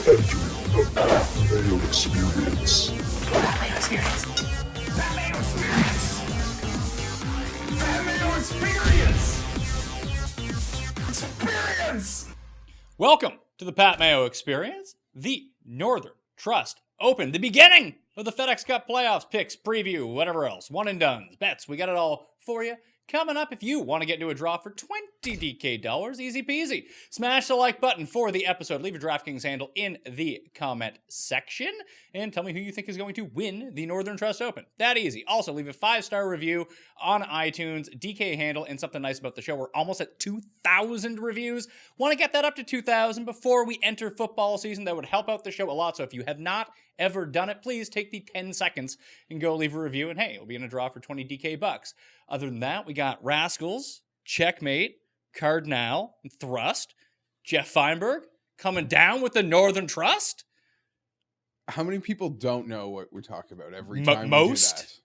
Entering the Mayo Experience. Mayo Experience. Mayo Experience. Mayo Experience. Experience. Welcome to the Pat Mayo Experience, the Northern Trust Open, the beginning of the FedEx Cup playoffs, picks, preview, whatever else, one and dones, bets. We got it all for you. Coming up, if you want to get into a draw for 20 DK dollars, easy peasy. Smash the like button for the episode. Leave your DraftKings handle in the comment section. And tell me who you think is going to win the Northern Trust Open. That easy. Also, leave a 5-star review on iTunes. DK handle and something nice about the show. We're almost at 2,000 reviews. Want to get that up to 2,000 before we enter football season. That would help out the show a lot. So if you have not ever done it, please take the 10 seconds and go leave a review. And hey, it'll be in a draw for 20 DK bucks. Other than that, we got Rascals, Checkmate, Cardinal, and Thrust. Geoff Fienberg coming down with the Northern Trust. How many people don't know what we're talking about every time Most.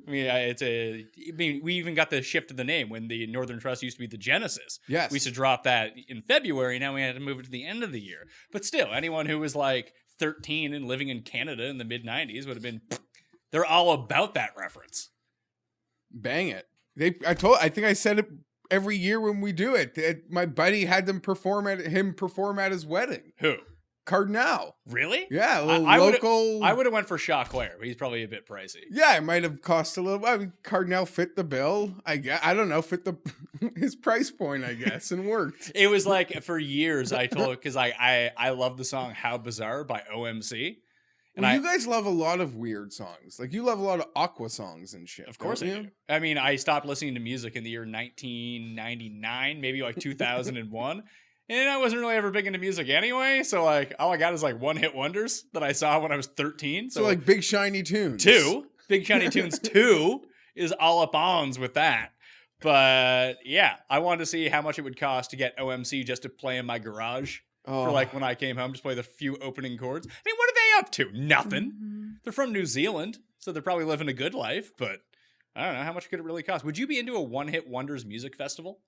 we do that? I mean, we even got the shift of the name when the Northern Trust used to be the Genesis. Yes. We used to drop that in February. Now we had to move it to the end of the year. But still, anyone who was like 13 and living in Canada in the mid-90s would have been, they're all about that reference. Bang it. I think I said it every year when we do it. My buddy had them perform at his wedding. Who? Cardinal. Really? Yeah, a little local. local. I would have went for Chaclair, but he's probably a bit pricey. Yeah, it might have cost a little. I mean, Cardinal fit the bill. I don't know, fit the his price point, I guess, and worked. It was like for years I told, because I love the song "How Bizarre" by OMC. And you guys love a lot of weird songs. Like, you love a lot of Aqua songs and shit. Of course I do. I mean, I stopped listening to music in the year 1999, maybe like 2001. And I wasn't really ever big into music anyway. So, like, all I got is, like, one-hit wonders that I saw when I was 13. So like, Big Shiny Tunes. 2. Big Shiny Tunes 2 is all up ons with that. But, yeah, I wanted to see how much it would cost to get OMC just to play in my garage. For like when I came home, just play the few opening chords. I mean, what are they up to? Nothing. Mm-hmm. They're from New Zealand, so they're probably living a good life, but I don't know. How much could it really cost? Would you be into a one-hit wonders music festival?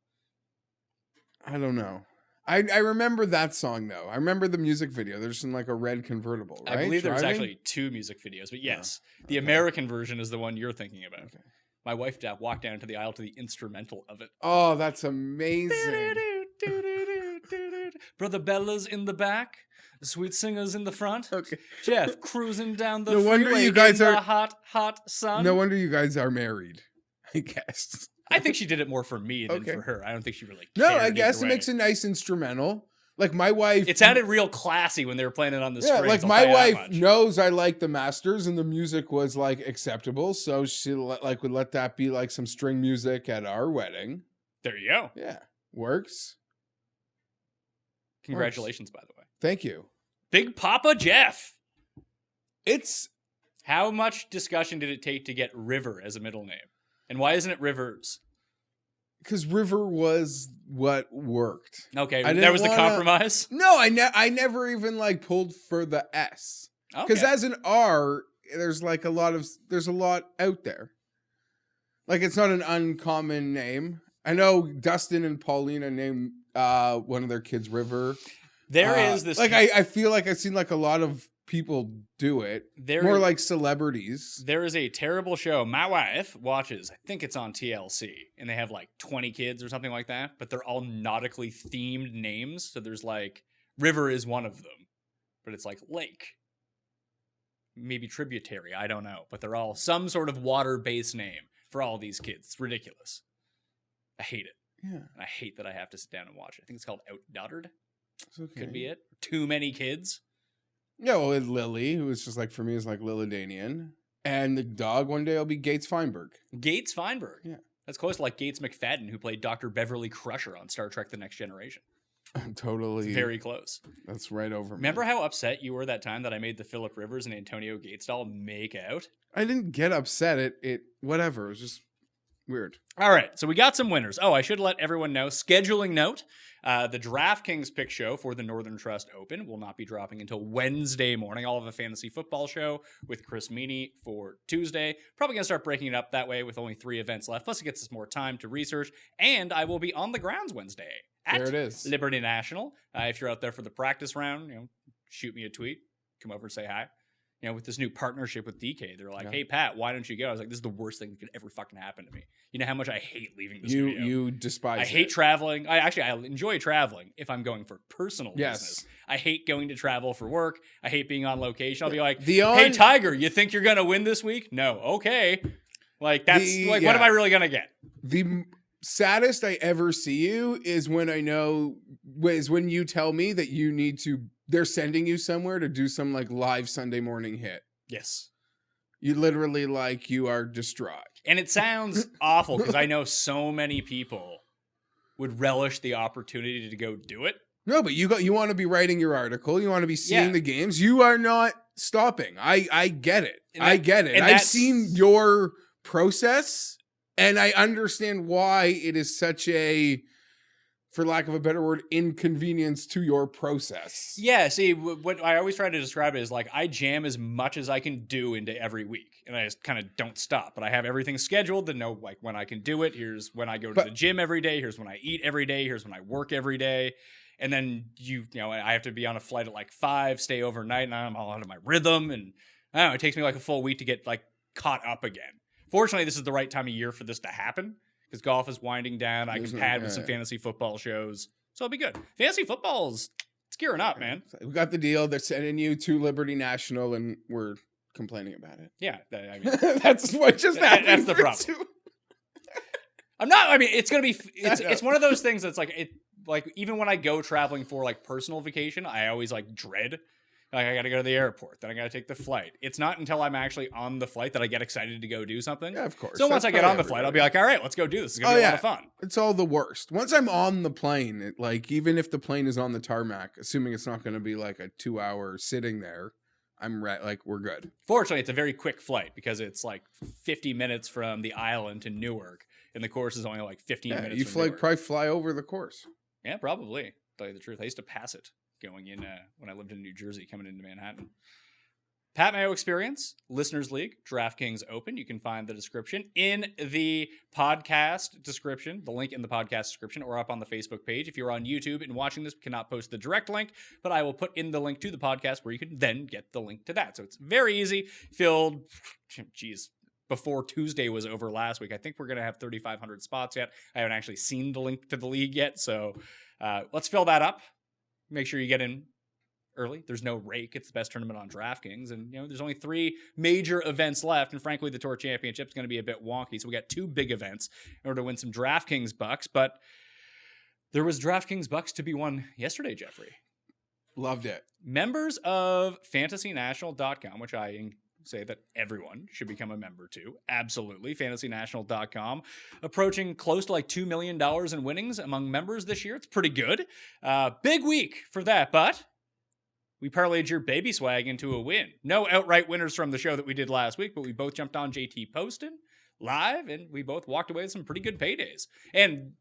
I don't know. I remember that song, though. I remember the music video. There's in like a red convertible, right? I believe there was actually 2 music videos, but yes. Yeah. The American version is the one you're thinking about. Okay. My wife walked down to the aisle to the instrumental of it. Oh, that's amazing. Brother Bella's in the back, the sweet singer's in the front. Okay. Jeff cruising down the no wonder freeway you guys in are the hot sun. No wonder you guys are married, I guess. I think she did it more for me than for her. I don't think she really cared. No, I guess it makes a nice instrumental. Like my wife, it sounded real classy when they were playing it on the screen. Yeah, like my wife knows I like the Masters, and the music was like acceptable, so she would let that be like some string music at our wedding. There you go. Yeah, works. Congratulations, by the way. Thank you. Big Papa Jeff. It's... How much discussion did it take to get River as a middle name? And why isn't it Rivers? Because River was what worked. Okay, there was the compromise? No, I never even like pulled for the S. Because as an R, there's a lot out there. Like, it's not an uncommon name. I know Dustin and Paulina named one of their kids River. There is this... Like, I feel like I've seen like a lot of people do it. More like celebrities. There is a terrible show my wife watches. I think it's on TLC. And they have like 20 kids or something like that. But they're all nautically themed names. So there's like... River is one of them. But it's like lake. Maybe tributary. I don't know. But they're all some sort of water-based name for all these kids. It's ridiculous. I hate it. Yeah. I hate that I have to sit down and watch it. I think it's called Outdaughtered. Okay. Could be it. Too many kids. Yeah, well, it's Lily, who is just like, for me, is like Lilidanian. And the dog one day will be Gates Fienberg. Gates Fienberg. Yeah. That's close to like Gates McFadden, who played Dr. Beverly Crusher on Star Trek The Next Generation. Totally. It's very close. That's right over me. Remember how upset you were that time that I made the Philip Rivers and Antonio Gates doll make out? I didn't get upset. It whatever. It was just weird. All right, so we got some winners. Oh, I should let everyone know. Scheduling note, the DraftKings pick show for the Northern Trust Open will not be dropping until Wednesday morning. I'll have a fantasy football show with Chris Meany for Tuesday. Probably going to start breaking it up that way with only 3 events left. Plus, it gets us more time to research. And I will be on the grounds Wednesday at there it is. Liberty National. If you're out there for the practice round, shoot me a tweet, come over and say hi. You know, with this new partnership with DK, they're like, "Hey Pat, why don't you go?" I was like, "This is the worst thing that could ever fucking happen to me." You know how much I hate leaving the studio. You despise. I hate traveling. I enjoy traveling if I'm going for personal business. I hate going to travel for work. I hate being on location. I'll be like, "Hey Tiger, you think you're gonna win this week?" No, okay. Like what am I really gonna get? The saddest I ever see you is when when you tell me that they're sending you somewhere to do some like live Sunday morning hit. Yes. You literally you are distraught. And it sounds awful because I know so many people would relish the opportunity to go do it. No, but you want to be writing your article. You want to be seeing the games. You are not stopping. I get it. I get it. I've seen your process and I understand why it is such a, for lack of a better word, inconvenience to your process. Yeah, see, what I always try to describe it is like I jam as much as I can do into every week, and I just kind of don't stop. But I have everything scheduled to know like when I can do it. Here's when I go to the gym every day. Here's when I eat every day. Here's when I work every day. And then you know I have to be on a flight at like 5, stay overnight, and I'm all out of my rhythm. And I don't know, it takes me like a full week to get like caught up again. Fortunately, this is the right time of year for this to happen. Because golf is winding down. I can pad with some fantasy football shows. So it'll be good. Fantasy football's it's gearing up, man. We got the deal. They're sending you to Liberty National, and we're complaining about it. Yeah. I mean, that's what just happened. That's the problem. It's going to be... It's one of those things that's like even when I go traveling for like personal vacation, I always like dread. Like I got to go to the airport, then I got to take the flight. It's not until I'm actually on the flight that I get excited to go do something. Yeah, of course. So once I get on the flight, I'll be like, all right, let's go do this. It's going to be a lot of fun. It's all the worst. Once I'm on the plane, even if the plane is on the tarmac, assuming it's not going to be like a 2-hour sitting there, we're good. Fortunately, it's a very quick flight because it's like 50 minutes from the island to Newark, and the course is only like 15 minutes. You probably fly over the course. Yeah, probably. To tell you the truth, I used to pass it going in when I lived in New Jersey, coming into Manhattan. Pat Mayo Experience, Listeners League, DraftKings Open. You can find the description in the podcast description, the link in the podcast description, or up on the Facebook page. If you're on YouTube and watching this, we cannot post the direct link, but I will put in the link to the podcast where you can then get the link to that. So it's very easy. Filled, before Tuesday was over last week. I think we're going to have 3,500 spots yet. I haven't actually seen the link to the league yet, so let's fill that up. Make sure you get in early. There's no rake. It's the best tournament on DraftKings. And, there's only 3 major events left. And frankly, the Tour Championship is going to be a bit wonky. So we got 2 big events in order to win some DraftKings bucks. But there was DraftKings bucks to be won yesterday, Jeffrey. Loved it. Members of FantasyNational.com, which I say that everyone should become a member to. Absolutely. FantasyNational.com. Approaching close to like $2 million in winnings among members this year. It's pretty good. Big week for that, but we parlayed your baby swag into a win. No outright winners from the show that we did last week, but we both jumped on JT Poston live, and we both walked away with some pretty good paydays. And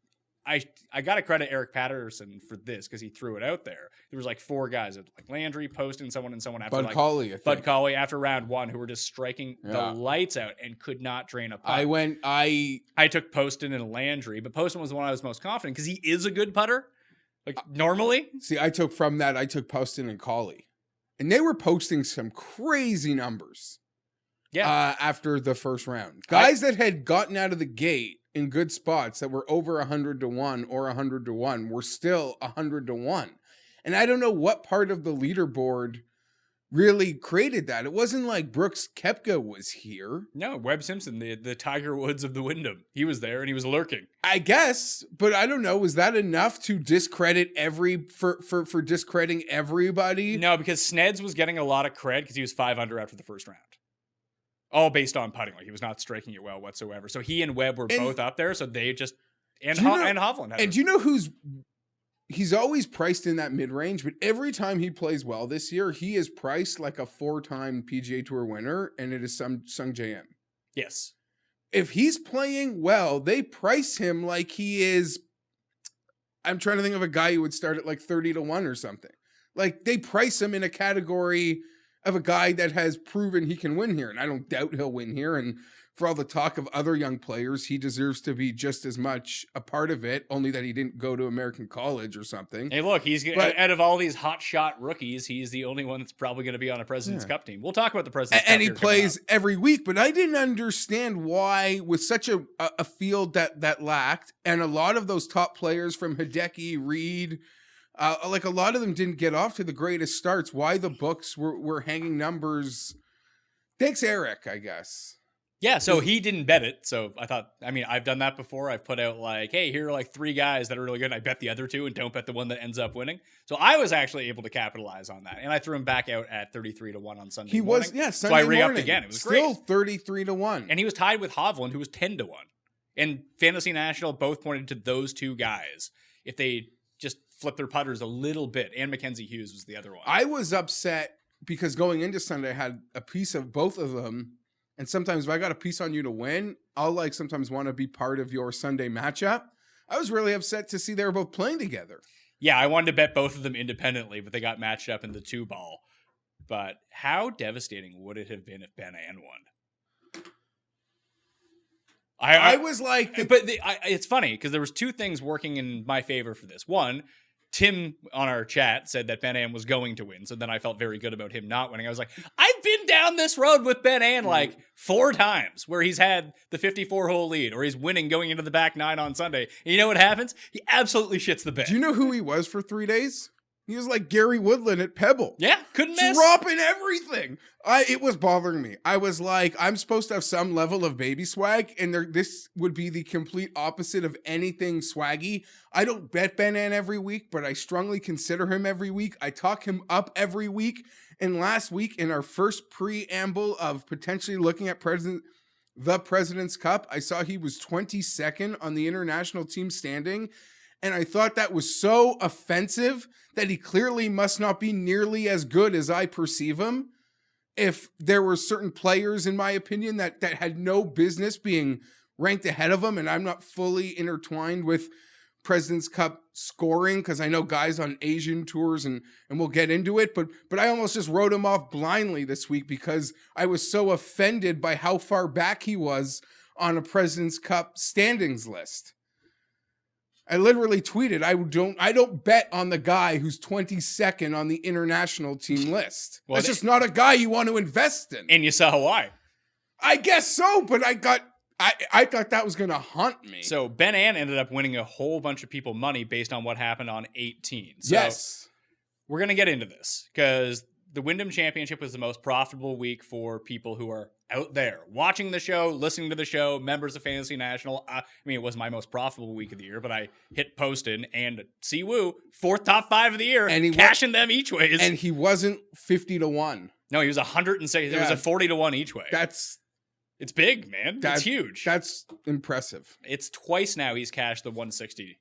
I got to credit Eric Patterson for this because he threw it out there. There was like 4 guys, like Landry, Poston, someone after Bud Cauley, Bud Cauley after round 1 who were just striking the lights out and could not drain a putt. I took Poston and Landry, but Poston was the one I was most confident because he is a good putter. Like normally. See, I took Poston and Cauley, and they were posting some crazy numbers. Yeah. After the first round, guys that had gotten out of the gate in good spots that were over 100 to 1 or 100 to 1 were still 100 to 1. And I don't know what part of the leaderboard really created that. It wasn't like Brooks Koepka was here. No, Webb Simpson, the Tiger Woods of the Wyndham. He was there and he was lurking. I guess, but I don't know. Was that enough to discredit for discrediting everybody? No, because Sneds was getting a lot of cred because he was 5 under after the first round. All based on putting. Like he was not striking it well whatsoever. So he and Webb were both up there. So they just and Hovland. And do you know he's always priced in that mid range, but every time he plays well this year, he is priced like a 4-time PGA Tour winner, and it is Sung JM. Yes. If he's playing well, they price him like he is. I'm trying to think of a guy who would start at like 30 to 1 or something. Like they price him in a category of a guy that has proven he can win here. And I don't doubt he'll win here. And for all the talk of other young players, he deserves to be just as much a part of it, only that he didn't go to American college or something. Hey, look, out of all these hot shot rookies, he's the only one that's probably going to be on a President's Cup team. We'll talk about the President's Cup. And he plays every week, but I didn't understand why, with such a field that lacked, and a lot of those top players from Hideki, Reed, like a lot of them didn't get off to the greatest starts, why the books were hanging numbers. Thanks, Eric, I guess. Yeah, so he didn't bet it. So I thought, I've done that before. I've put out like, hey, here are like 3 guys that are really good. And I bet the other 2 and don't bet the one that ends up winning. So I was actually able to capitalize on that. And I threw him back out at 33-1 on Sunday morning. He was, Sunday so I re-upped again. It was still great. 33-1. And he was tied with Hovland, who was 10-1. And Fantasy National both pointed to those 2 guys. If they just flip their putters a little bit. And Mackenzie Hughes was the other one. I was upset because going into Sunday, I had a piece of both of them. And sometimes if I got a piece on you to win, I'll like sometimes want to be part of your Sunday matchup. I was really upset to see they were both playing together. Yeah, I wanted to bet both of them independently, but they got matched up in the 2-ball. But how devastating would it have been if Ben An won? I was like... it's funny, because there was 2 things working in my favor for this. One, Tim on our chat said that Ben An was going to win, so then I felt very good about him not winning. I was like, I've been down this road with Ben An like 4 times, where he's had the 54-hole lead, or he's winning going into the back 9 on Sunday. And you know what happens? He absolutely shits the bed. Do you know who he was for 3 days? He was like Gary Woodland at Pebble. Yeah, couldn't miss. Dropping everything. It was bothering me. I was like, I'm supposed to have some level of baby swag, and this would be the complete opposite of anything swaggy. I don't bet Ben An every week, but I strongly consider him every week. I talk him up every week. And last week, in our first preamble of potentially looking at the President's Cup, I saw he was 22nd on the international team standing. And I thought that was so offensive that he clearly must not be nearly as good as I perceive him. If there were certain players, in my opinion, that had no business being ranked ahead of him, and I'm not fully intertwined with President's Cup scoring, because I know guys on Asian tours, and we'll get into it, but I almost just wrote him off blindly this week because I was so offended by how far back he was on a President's Cup standings list. I literally tweeted, I don't bet on the guy who's 22nd on the international team list. Well, that's just not a guy you want to invest in. And you saw why. I guess so, but I thought that was going to haunt me. So Ben An ended up winning a whole bunch of people money based on what happened on 18. So yes. We're going to get into this because the Wyndham Championship was the most profitable week for people who are out there watching the show, listening to the show, members of Fantasy National. It was my most profitable week of the year, but I hit posted and Siwoo, 4th top 5 of the year, and cashing them each ways. And he wasn't 50-1. No, he was 106. Yeah. It was a 40-1 each way. It's big, man. It's huge. That's impressive. It's twice now he's cashed the 160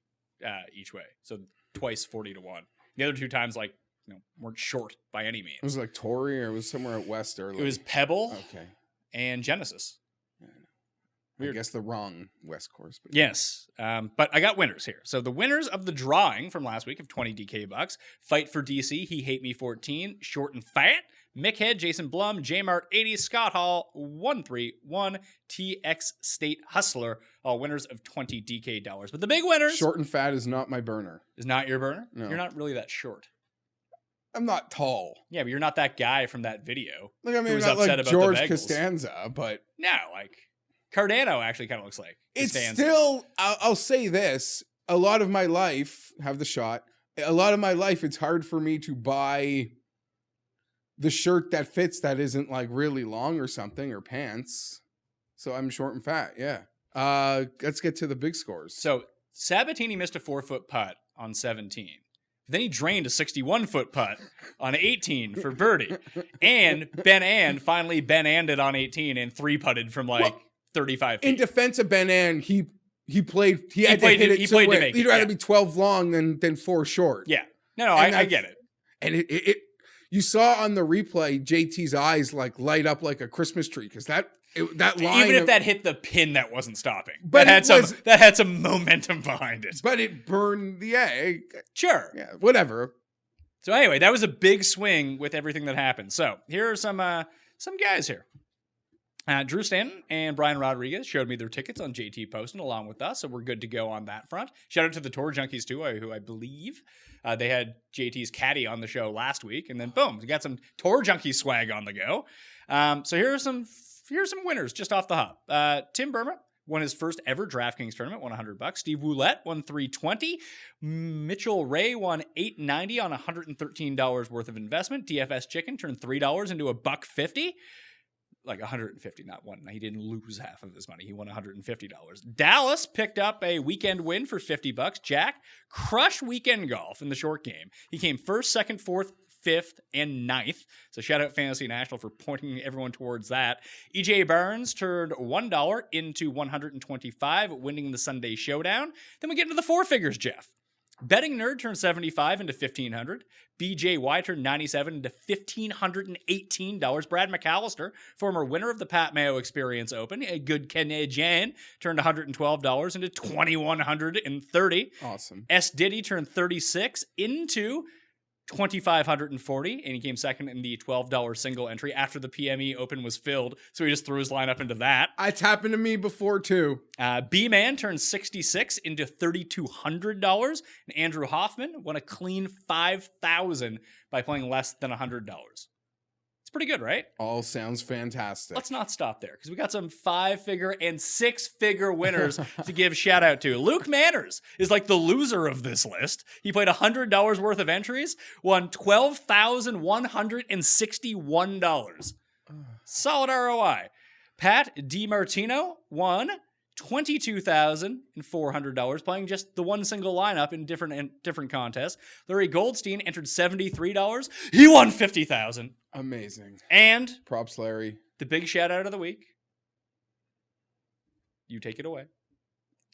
each way. So twice 40-1. The other 2 times, weren't short by any means. It was like Torrey, or it was somewhere at West early. It was Pebble. Okay. And Genesis. I guess the wrong West course. But yes. But I got winners here. So the winners of the drawing from last week of 20 DK bucks: Fight for DC, He Hate Me 14, Short and Fat, Mick Head, Jason Blum, Jmart 80, Scott Hall 131, TX State Hustler, all winners of 20 DK dollars. But the big winners. Short and Fat is not my burner. Is not your burner? No. You're not really that short. I'm not tall. Yeah, but you're not that guy from that video. Like, I mean, I'm not like George Costanza, but no, like Cardano actually kind of looks like Costanza. It's still. I'll say this: a lot of my life, have the shot. A lot of my life, it's hard for me to buy the shirt that fits that isn't like really long or something, or pants. So I'm short and fat. Yeah. Let's get to the big scores. So Sabatini missed a 4-foot putt on 17. Then he drained a 61-foot putt on 18 for birdie. And Ben An finally Ben An'd it on 18 and 3-putted from 35 feet. In defense of Ben An, he played to hit it. He played to make it. He'd rather be 12 long than 4 short. Yeah. No, I get it. And it you saw on the replay JT's eyes light up like a Christmas tree, because that line, even if that hit the pin, that wasn't stopping. But that had some momentum behind it. But it burned the egg. Sure. Yeah, whatever. So anyway, that was a big swing with everything that happened. So here are some guys here. Drew Stanton and Brian Rodriguez showed me their tickets on JT Poston along with us, so we're good to go on that front. Shout out to the Tour Junkies too, who I believe they had JT's caddy on the show last week, and then boom, we got some Tour Junkie swag on the go. So here's some winners just off the hop. Tim Burma won his first ever DraftKings tournament, won $100. Steve Woolette won $320. Mitchell Ray won $890 on $113 worth of investment. DFS Chicken turned $3 into $150. Like 150, not one. He didn't lose half of his money. He won $150. Dallas picked up a weekend win for $50. Jack crushed weekend golf in the short game. He came first, second, fourth, fifth, and ninth. So shout out Fantasy National for pointing everyone towards that. EJ Barnes turned $1 into $125, winning the Sunday Showdown. Then we get into the four figures, Jeff. Betting Nerd turned $75 into $1,500. BJY turned $97 into $1,518. Brad McAllister, former winner of the Pat Mayo Experience Open, a good Canadian, turned $112 into $2,130. Awesome. S. Diddy turned $36 into $2,540, and he came second in the $12 single entry after the PME Open was filled, so he just threw his lineup into that. It's happened to me before, too. B-Man turned $66 into $3,200, and Andrew Hoffman won a clean $5,000 by playing less than $100. It's pretty good, right? All sounds fantastic. Let's not stop there, because we got some 5-figure and 6-figure winners to give shout out to. Luke Manners is like the loser of this list. He played $100 worth of entries, won $12,161. Solid ROI. Pat DiMartino won $22,400 playing just the one single lineup in different contests. Larry Goldstein entered $73. He won $50,000. Amazing. And props, Larry. The big shout out of the week. You take it away.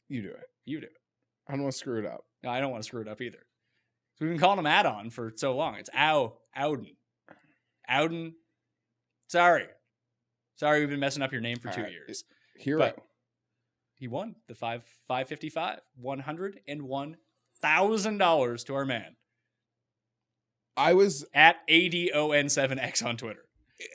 You do it. You do it. I don't want to screw it up. No, I don't want to screw it up either. So we've been calling him add-on for so long. It's Ouden. Ouden. Sorry, we've been messing up your name for 2 years. Hero. But he won the 555, $101,000 to our man. I was at ADON7X on Twitter.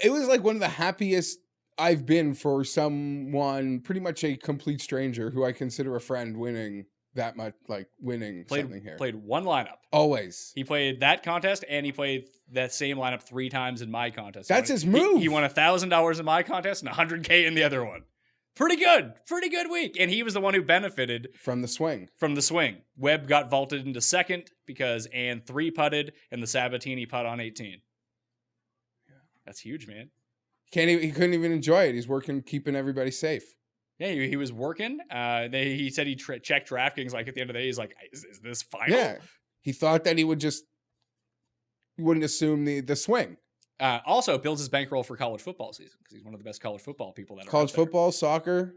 It was like one of the happiest I've been for someone, pretty much a complete stranger who I consider a friend, winning that much, like winning something here. Played one lineup. Always. He played that contest and he played that same lineup 3 times in my contest. That's his move. He won $1,000 in my contest and $100K in the other one. Pretty good week. And he was the one who benefited from the swing. Webb got vaulted into second because Ann 3-putted and the Sabatini putt on 18. Yeah. That's huge, man. He couldn't even enjoy it. He's working, keeping everybody safe. Yeah, he was working. He said he checked DraftKings like at the end of the day. He's like, is this final? Yeah. He thought that he wouldn't assume the swing. Also builds his bankroll for college football season because he's one of the best college football people that college football, soccer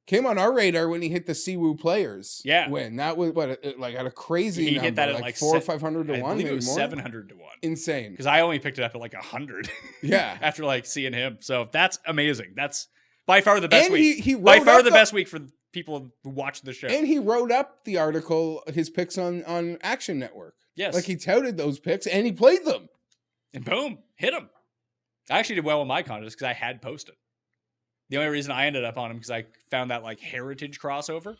came on our radar when he hit the Siwoo Players win. That was like at a crazy he number, hit that at like 400 or 500 to 1. I believe it was 700 to 1. Insane. Because I only picked it up at like 100. Yeah. After like seeing him, so that's amazing. That's by far the best and week. He by far the best week for people who watch the show. And he wrote up the article, his picks on Action Network. Yes, like he touted those picks and he played them. And boom, hit him. I actually did well in my contest because I had posted. The only reason I ended up on him because I found that like heritage crossover.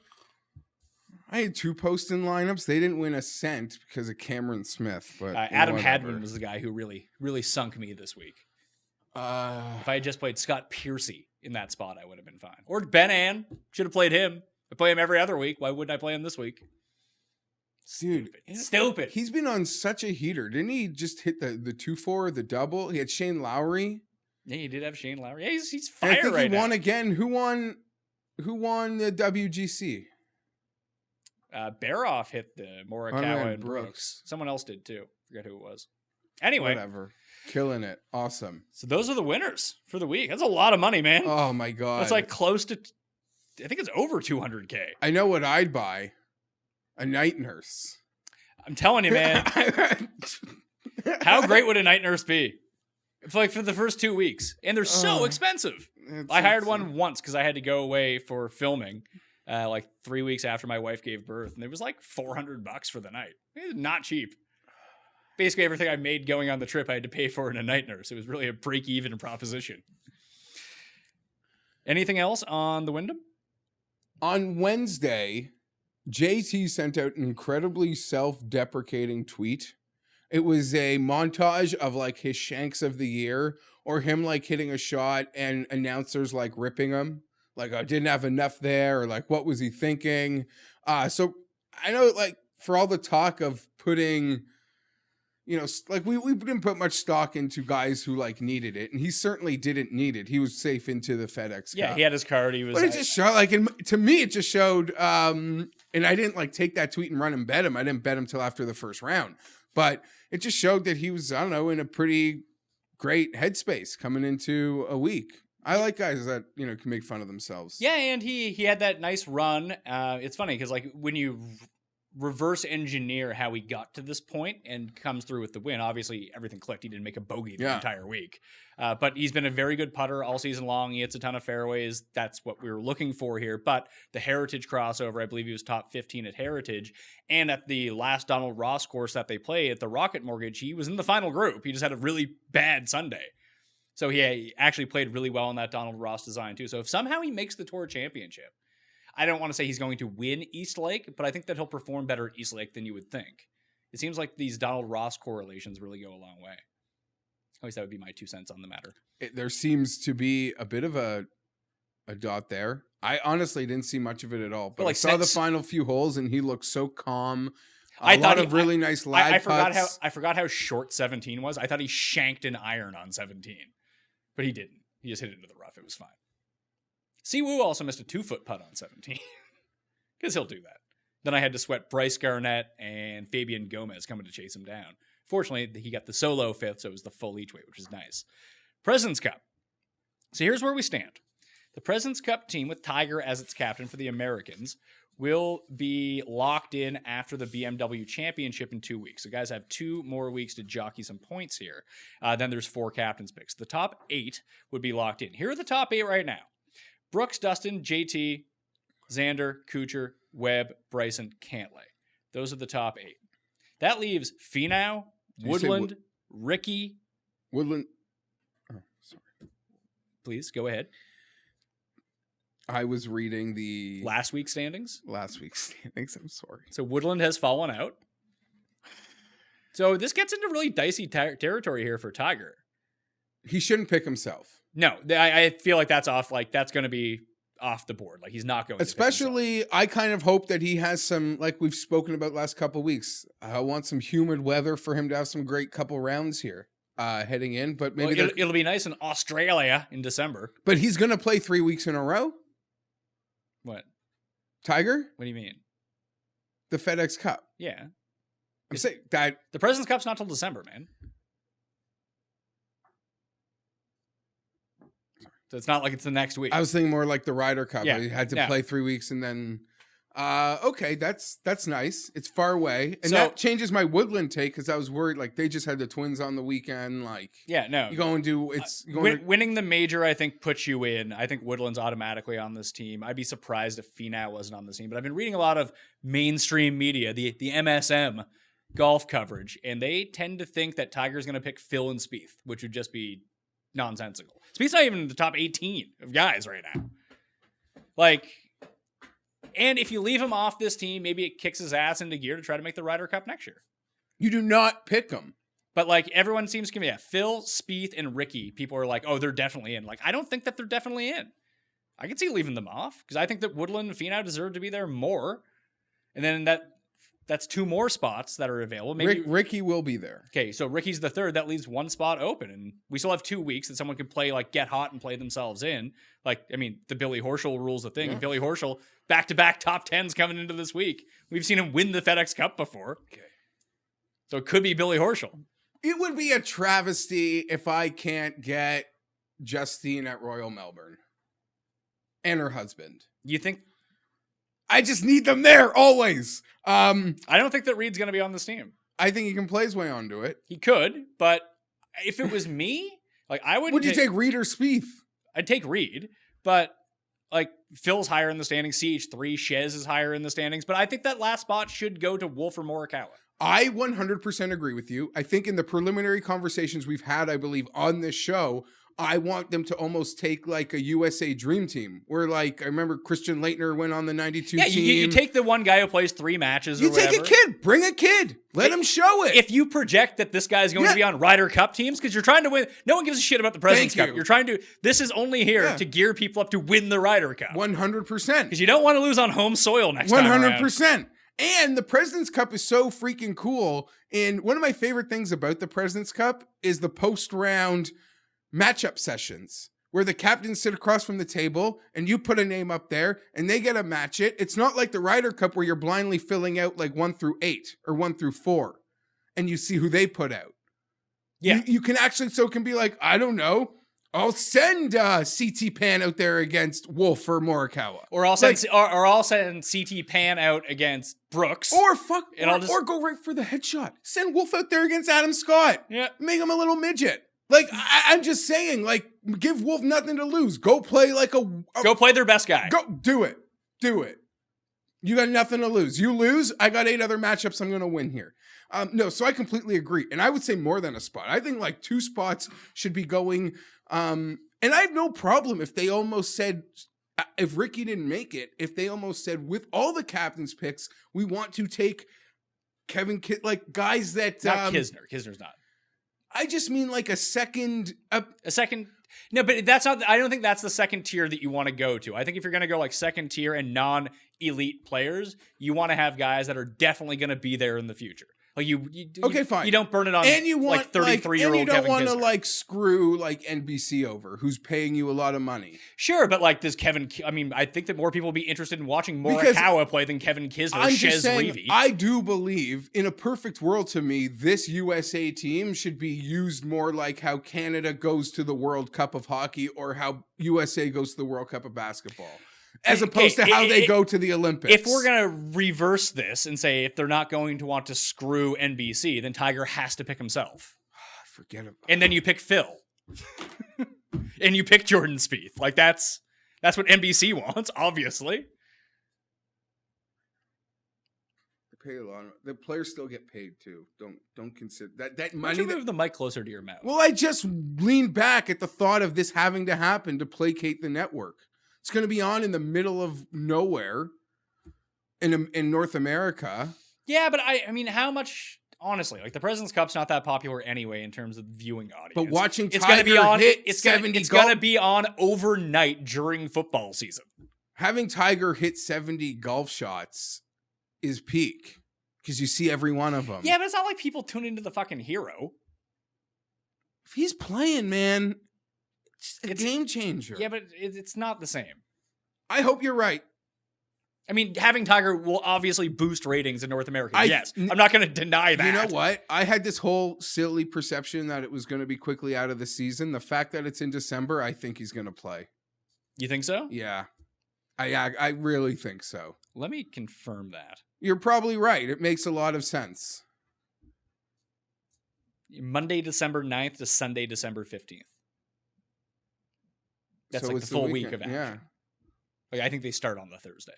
I had 2 Poston lineups. They didn't win a cent because of Cameron Smith. But Adam Hadwin was the guy who really sunk me this week. If I had just played Scott Piercy in that spot, I would have been fine. Or Ben Ann. Should have played him. I play him every other week. Why wouldn't I play him this week? Dude, stupid. He's been on such a heater. Didn't he just hit the 2-4, the double? He had Shane Lowry. Yeah, he did have Shane Lowry. Yeah, he's fire right now. I think he won again. Who won the WGC? Baroff hit the Morikawa and Brooks. Someone else did too. Forget who it was. Anyway. Whatever. Killing it. Awesome. So those are the winners for the week. That's a lot of money, man. Oh my God. That's like close to, I think it's over 200K. I know what I'd buy. A night nurse. I'm telling you, man. How great would a night nurse be? It's like for the first 2 weeks. And they're so expensive. I hired one once because I had to go away for filming like 3 weeks after my wife gave birth. And it was like $400 for the night. It's not cheap. Basically everything I made going on the trip I had to pay for in a night nurse. It was really a break-even proposition. Anything else on the Wyndham? On Wednesday, JT sent out an incredibly self-deprecating tweet. It was a montage of like his shanks of the year, or him like hitting a shot and announcers like ripping him. Like, I didn't have enough there, or like, what was he thinking? So I know, like, for all the talk of putting, like we didn't put much stock into guys who like needed it, and he certainly didn't need it. He was safe into the FedEx Yeah, Cup. he had his card. He was. But it just showed, like, to me, it just showed. And I didn't like take that tweet and run and bet him. I didn't bet him till after the first round, but it just showed that he was, I don't know, in a pretty great headspace coming into a week. I like guys that, can make fun of themselves. Yeah, and he had that nice run. It's funny because like when you reverse engineer how he got to this point and comes through with the win, obviously everything clicked. He didn't make a bogey the entire week. But he's been a very good putter all season long. He hits a ton of fairways. That's what we were looking for here. But the Heritage crossover, I believe he was top 15 at Heritage. And at the last Donald Ross course that they play at the Rocket Mortgage, he was in the final group. He just had a really bad Sunday. So he actually played really well in that Donald Ross design too. So if somehow he makes the Tour Championship, I don't want to say he's going to win East Lake, but I think that he'll perform better at East Lake than you would think. It seems like these Donald Ross correlations really go a long way. At least that would be my 2 cents on the matter. There seems to be a bit of a dot there. I honestly didn't see much of it at all, but like I saw the final few holes and he looked so calm. A lot of really nice lag putts. I forgot how short 17 was. I thought he shanked an iron on 17, but he didn't. He just hit it into the rough. It was fine. Siwoo also missed a 2-foot putt on 17 because he'll do that. Then I had to sweat Bryce Garnett and Fabian Gomez coming to chase him down. Fortunately, he got the solo fifth, so it was the full each way, which is nice. President's Cup. So here's where we stand. The President's Cup team with Tiger as its captain for the Americans will be locked in after the BMW Championship in 2 weeks. So guys have 2 more weeks to jockey some points here. Then there's 4 captains picks. The top 8 would be locked in. Here are the top 8 right now. Brooks, Dustin, JT, Xander, Kuchar, Webb, Bryson, Cantlay. Those are the top 8. That leaves Finau, Woodland, Ricky. Woodland. Oh, sorry. Please, go ahead. I was reading the last week's standings. I'm sorry. So Woodland has fallen out. So this gets into really dicey territory here for Tiger. He shouldn't pick himself. No, I feel like that's off. Like that's going to be off the board. Like he's not going. Especially, I kind of hope that he has some, like we've spoken about last couple of weeks. I want some humid weather for him to have some great couple rounds here heading in. But maybe it'll be nice in Australia in December. But he's going to play 3 weeks in a row. What? Tiger? What do you mean? The FedEx Cup. Yeah. I'm saying that the President's Cup's not till December, man. So it's not like it's the next week. I was thinking more like the Ryder Cup. Yeah. He had to play 3 weeks and then okay, that's nice. It's far away. And that changes my Woodland take because I was worried like they just had the Twins on the weekend. Like you go and do winning the major, I think, puts you in. I think Woodland's automatically on this team. I'd be surprised if Finau wasn't on this team. But I've been reading a lot of mainstream media, the MSM golf coverage, and they tend to think that Tiger's going to pick Phil and Spieth, which would just be nonsensical. Spieth's not even in the top 18 of guys right now. Like, and if you leave him off this team, maybe it kicks his ass into gear to try to make the Ryder Cup next year. You do not pick him. But like everyone seems to be, Phil, Spieth, and Ricky, people are like, oh, they're definitely in. Like, I don't think that they're definitely in. I can see leaving them off because I think that Woodland and Finau deserve to be there more. And then that's 2 more spots that are available. Maybe Ricky will be there. Okay, so Ricky's the 3rd. That leaves 1 spot open. And we still have 2 weeks that someone could play, like, get hot and play themselves in. Like, I mean, the Billy Horschel rule's the thing. Yeah. And Billy Horschel, back-to-back top 10s coming into this week. We've seen him win the FedEx Cup before. Okay. So it could be Billy Horschel. It would be a travesty if I can't get Justine at Royal Melbourne. And her husband. You think? I just need them there always. I don't think that Reed's going to be on this team. I think he can play his way onto it. He could, but if it was me, like I would. Would you take Reed or Spieth? I'd take Reed, but like Phil's higher in the standings. CH3, Shez is higher in the standings, but I think that last spot should go to Wolf or Morikawa. I 100% agree with you. I think in the preliminary conversations we've had, I believe, on this show, I want them to almost take like a USA Dream Team, where like I remember Christian Leitner went on the 92 team. You take the one guy who plays 3 matches. You take a kid, bring a kid, let him show it. If you project that this guy's going to be on Ryder Cup teams, because you're trying to win, no one gives a shit about the President's Cup. You're trying to. This is only here to gear people up to win the Ryder Cup. 100%. Because you don't want to lose on home soil next time around. 100%. And the President's Cup is so freaking cool. And one of my favorite things about the President's Cup is the post-round matchup sessions where the captains sit across from the table and you put a name up there and they get to match it. It's not like the Ryder Cup where you're blindly filling out like 1 through 8 or 1 through 4 and you see who they put out. Yeah. You can actually, so it can be like, I don't know, I'll send CT Pan out there against Wolf or Morikawa. Or I'll send CT Pan out against Brooks. Or or go right for the headshot. Send Wolf out there against Adam Scott. Yeah. Make him a little midget. Like, I'm just saying, like, give Wolf nothing to lose. Go play like go play their best guy. Go do it. Do it. You got nothing to lose. You lose, I got 8 other matchups I'm going to win here. No, so I completely agree. And I would say more than a spot. I think like 2 spots should be going. And I have no problem if they almost said, if Ricky didn't make it, if they almost said with all the captain's picks, we want to take Kevin, like guys that. Not Kisner. Kisner's not. I just mean like a second. A second. No, but that's not. I don't think that's the second tier that you want to go to. I think if you're going to go like second tier and non-elite players, you want to have guys that are definitely going to be there in the future. Like okay, fine. You don't burn it on and you want, like 33-year-old and you don't Kevin want to Kisner. like screw like NBC over, who's paying you a lot of money. Sure, but like does Kevin? I mean, I think that more people will be interested in watching Morikawa play than Kevin Kisner or Shez Levy. I do believe in a perfect world to me, this USA team should be used more like how Canada goes to the World Cup of hockey or how USA goes to the World Cup of basketball. As opposed to how they go to the Olympics. If we're going to reverse this and say if they're not going to want to screw NBC, then Tiger has to pick himself. Forget it. And then you pick Phil. And you pick Jordan Spieth. Like that's what NBC wants, obviously. They pay a lot. The players still get paid too. Don't consider that money. Why don't you move the mic closer to your mouth? Well, I just leaned back at the thought of this having to happen to placate the network. It's going to be on in the middle of nowhere in North America. Yeah, but I mean, how much? Honestly, like the President's Cup's not that popular anyway in terms of viewing audience. But watching it's Tiger gonna be on, hit it's 70 gonna be on overnight during football season. Having Tiger hit 70 golf shots is peak because you see every one of them. Yeah, but it's not like people tune into the fucking hero. If he's playing, man. It's a game changer. Yeah, but it's not the same. I hope you're right. I mean, having Tiger will obviously boost ratings in North America. Yes. I'm not going to deny that. You know what? I had this whole silly perception that it was going to be quickly out of the season. The fact that it's in December, I think he's going to play. You think so? Yeah. I really think so. Let me confirm that. You're probably right. It makes a lot of sense. Monday, December 9th to Sunday, December 15th. That's so like the full week of action. Yeah. Like, I think they start on the Thursday.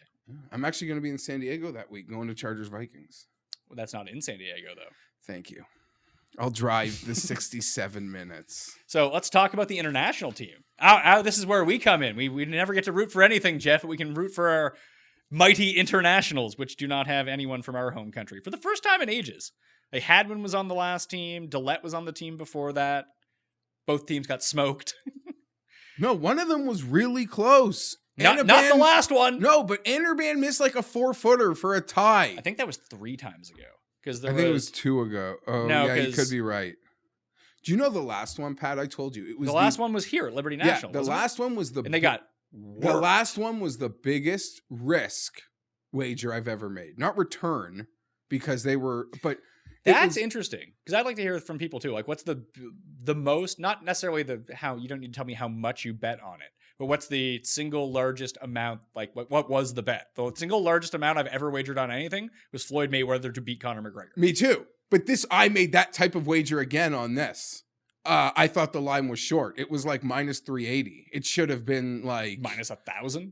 I'm actually going to be in San Diego that week, going to Chargers Vikings. Well, that's not in San Diego, though. Thank you. I'll drive the 67 minutes. So let's talk about the international team. This is where we come in. We never get to root for anything, Jeff, but we can root for our mighty internationals, which do not have anyone from our home country. For the first time in ages. Like, Hadwin was on the last team. Dillette was on the team before that. Both teams got smoked. No, one of them was really close. Not the last one. No, but Anderban missed like a 4-footer for a tie. I think that was 3 times ago. I think it was 2 ago. Oh, no, yeah, you could be right. Do you know the last one, Pat? I told you. It was the last one was here at Liberty National. Yeah, the last one was and they got worked. The last one was the biggest risk wager I've ever made. Not return, because they were, but that's interesting, because I'd like to hear from people too. Like, what's the most, not necessarily how, you don't need to tell me how much you bet on it, but what's the single largest amount? Like, what was the bet? The single largest amount I've ever wagered on anything was Floyd Mayweather to beat Conor McGregor. Me too. But I made that type of wager again on this. I thought the line was short. It was like minus 380. It should have been like minus 1,000,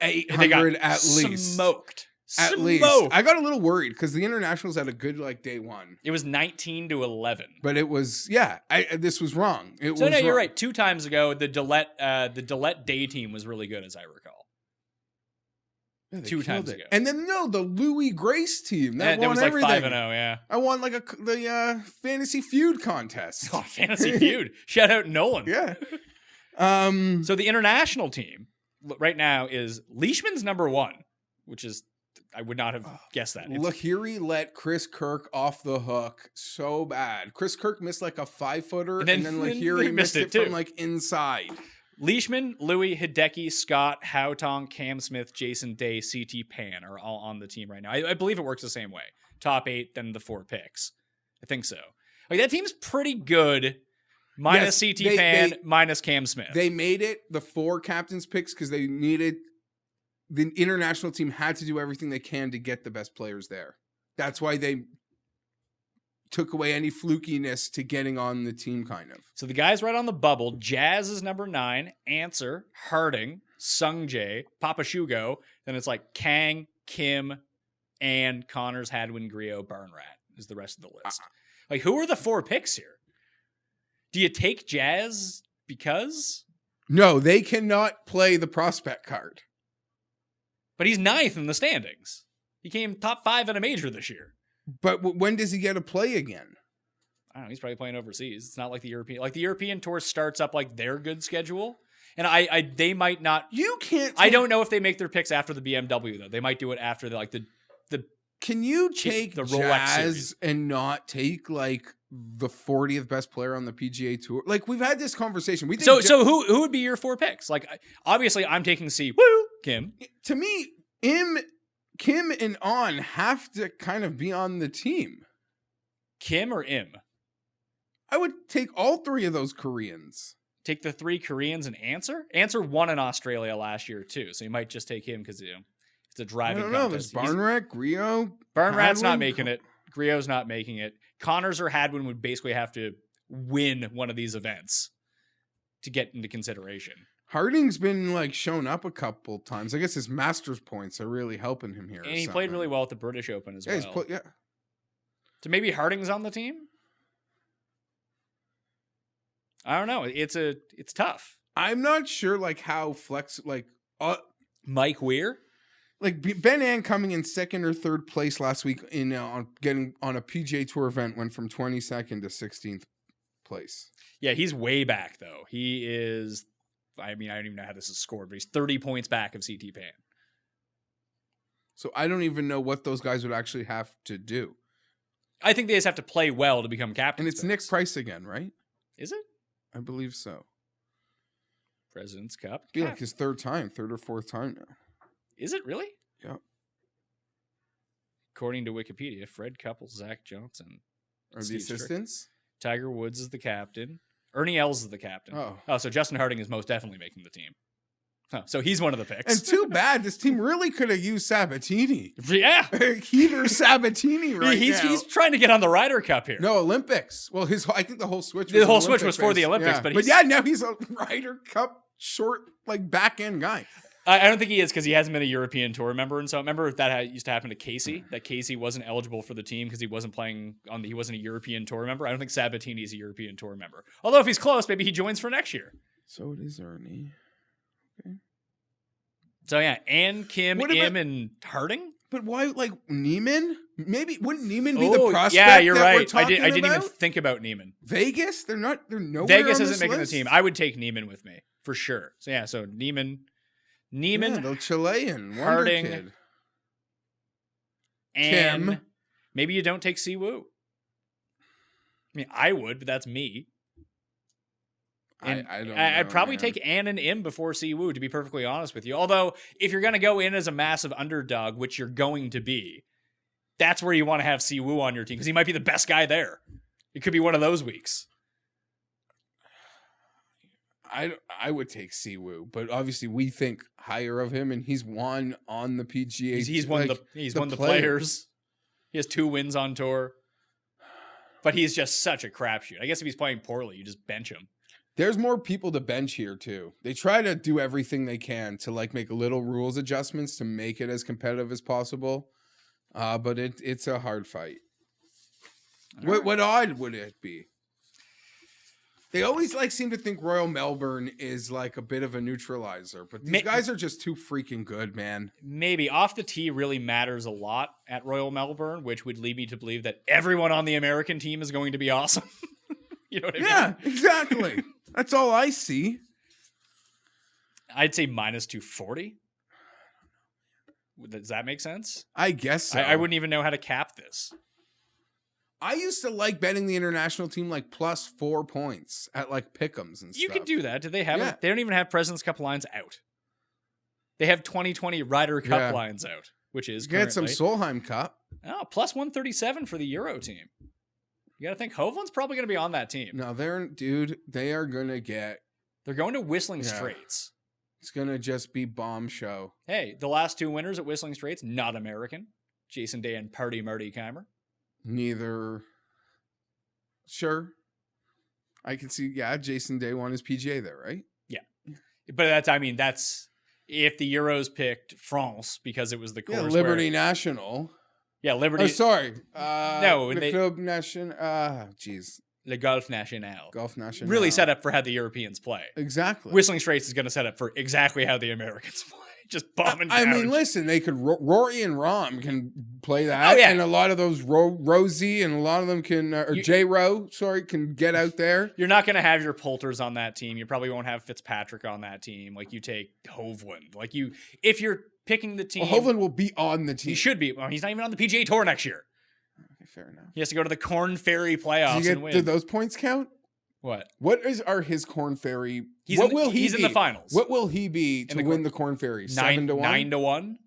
800 at least. Smoked. At least. I got a little worried because the internationals had a good like day one. It was 19-11. But it was this was wrong. You're right. 2 times ago, the Dillette day team was really good, as I recall. Yeah, 2 times ago. And then the Louis Grace team that won was like everything. 5-0, yeah. I won like the Fantasy Feud contest. Oh, Fantasy Feud. Shout out Nolan. Yeah. So the international team right now is Leishman's number 1, which is I would not have guessed that. Lahiri let Chris Kirk off the hook so bad. Chris Kirk missed like a 5-footer, and then Lahiri missed it from like inside. Leishman, Louis, Hideki, Scott, Haotong, Cam Smith, Jason Day, CT Pan are all on the team right now. I believe it works the same way. Top 8, then the 4 picks. I think so. Like that team's pretty good. Minus CT Pan, minus Cam Smith. They made it the 4 captains picks because they needed the international team had to do everything they can to get the best players there. That's why they took away any flukiness to getting on the team, kind of. So the guys right on the bubble, Jazz is number 9, Answer, Harding, Sungjae, Papashugo, then it's like Kang, Kim, and Connors, Hadwin, Griot, Barnrat is the rest of the list. Like, who are the 4 picks here? Do you take Jazz because? No, they cannot play the prospect card. But he's 9th in the standings. He came top 5 in a major this year. But when does he get to play again? I don't know. He's probably playing overseas. It's not like the European. Like the European tour starts up like their good schedule, and they might not. You can't. I don't know if they make their picks after the BMW though. They might do it after the. Can you take the Rolex series and not take like the 40th best player on the PGA Tour? Like we've had this conversation. We think so who would be your 4 picks? Like obviously I'm taking Kim. To me, Kim and On have to kind of be on the team. Kim or Im? I would take all 3 of those Koreans. Take the 3 Koreans and Answer? Answer won in Australia last year too, so you might just take him because it's a driving contest. I don't know. There's Barnrat, Griot. Barnrat's not making it. Griot's not making it. Connors or Hadwin would basically have to win one of these events to get into consideration. Harding's been like shown up a couple times. I guess his Masters points are really helping him here. And he played really well at the British Open as well. So maybe Harding's on the team? I don't know. It's tough. I'm not sure like how Mike Weir? Like Ben Ann coming in 2nd or 3rd place last week on getting on a PGA Tour event went from 22nd to 16th place. Yeah, he's way back though. He is. I mean, I don't even know how this is scored, but he's 30 points back of CT Pan. So I don't even know what those guys would actually have to do. I think they just have to play well to become captain. And it's Nick Price again, right? Is it? I believe so. President's Cup. It'd be like his 3rd or 4th time now. Is it really? Yep. According to Wikipedia, Fred Couples, Zach Johnson are the assistants. Tiger Woods is the captain. Ernie Els is the captain. Oh, so Justin Harding is most definitely making the team. Oh, so he's one of the picks. And too bad, this team really could have used Sabatini. Yeah. Heater Sabatini now. He's trying to get on the Ryder Cup here. No, Olympics. Well, I think the whole switch was for the Olympics. Yeah. But now he's a Ryder Cup short, like, back-end guy. I don't think he is because he hasn't been a European Tour member. And so remember that used to happen to Casey, that Casey wasn't eligible for the team because he wasn't he wasn't a European Tour member. I don't think Sabatini is a European Tour member. Although if he's close, maybe he joins for next year. So it is Ernie. Okay. So yeah, and Kim, Im, and Harding. But why, like, Neiman? Maybe wouldn't Neiman be the prospect? Yeah, you're right. I didn't even think about Neiman. Vegas? They're nowhere. Vegas on isn't making list? the team. I would take Neiman with me for sure. So yeah, so Neiman, the Chilean Harding, kid. and Kim. Maybe you don't take Siwoo. I mean, I would, but that's me. And I don't know, I'd probably man. take An and Im before Siwoo, to be perfectly honest with you. Although, if you're going to go in as a massive underdog, which you're going to be, that's where you want to have Siwoo on your team, because he might be the best guy there. It could be one of those weeks. I would take Siwoo, but obviously we think higher of him, and he's won on the PGA. He's won the players. He has 2 wins on tour. But he's just such a crapshoot. I guess if he's playing poorly, you just bench him. There's more people to bench here too. They try to do everything they can to like make little rules adjustments to make it as competitive as possible. But it's a hard fight. What odd would it be? They always like seem to think Royal Melbourne is like a bit of a neutralizer, but these guys are just too freaking good, man. Maybe off the tee really matters a lot at Royal Melbourne, which would lead me to believe that everyone on the American team is going to be awesome. You know what I mean? Yeah, exactly. That's all I see. I'd say minus 240. Does that make sense? I guess so. I wouldn't even know how to cap this. I used to like betting the international team like plus 4 points at like pick'ems and stuff. You could do that. Do they have it? They don't even have President's Cup lines out. They have 2020 Ryder Cup lines out, which is get some Solheim Cup. Oh, plus 137 for the Euro team. You got to think Hovland's probably going to be on that team. No, they are going to get... They're going to Whistling Straits. It's going to just be bomb show. Hey, the last two winners at Whistling Straits, not American. Jason Day and Party Marty Keimer. Neither. Sure. I can see, Jason Day won his PGA there, right? Yeah. But that's if the Euros picked France because it was the course Liberty National. Yeah, Liberty. Oh, sorry. No, the Club National. Jeez. Le Golf National. Golf National. Really set up for how the Europeans play. Exactly. Whistling Straits is going to set up for exactly how the Americans play. Just bombing down. I mean, listen, they could... Rory and Rom can play that. Oh, yeah. And a lot of those Rosie and a lot of them can... J-Row, can get out there. You're not going to have your Poulters on that team. You probably won't have Fitzpatrick on that team. Like, you take Hovland. Like, if you're picking the team... Well, Hovland will be on the team. He should be. Well, he's not even on the PGA Tour next year. Okay, fair enough. He has to go to the Corn Ferry playoffs and win. Did those points count? What? What are his Corn Ferry? He's in the finals. What will he be to win the Corn Ferry? 7 to 1? 9 to 1.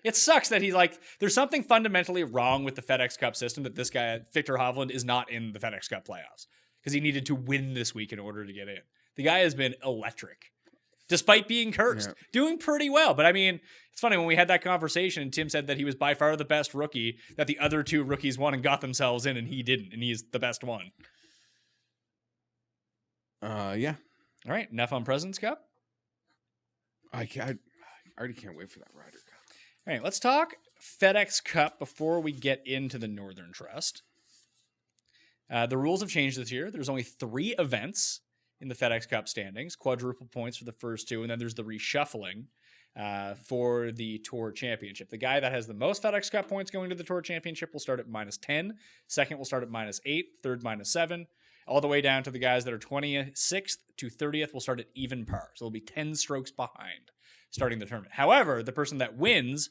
It sucks that he's like, there's something fundamentally wrong with the FedEx Cup system that this guy, Victor Hovland, is not in the FedEx Cup playoffs because he needed to win this week in order to get in. The guy has been electric, despite being cursed, doing pretty well. But I mean, it's funny when we had that conversation and Tim said that he was by far the best rookie, that the other two rookies won and got themselves in and he didn't, and he's the best one. Yeah. All right, enough on President's Cup. I already can't wait for that Ryder Cup. All right, let's talk FedEx Cup before we get into the Northern Trust. The rules have changed this year. There's only 3 events in the FedEx Cup standings, quadruple points for the first 2, and then there's the reshuffling for the Tour Championship. The guy that has the most FedEx Cup points going to the Tour Championship will start at -10. Second will start at -8. Third, -7. All the way down to the guys that are 26th to 30th will start at even par. So they'll be 10 strokes behind starting the tournament. However, the person that wins,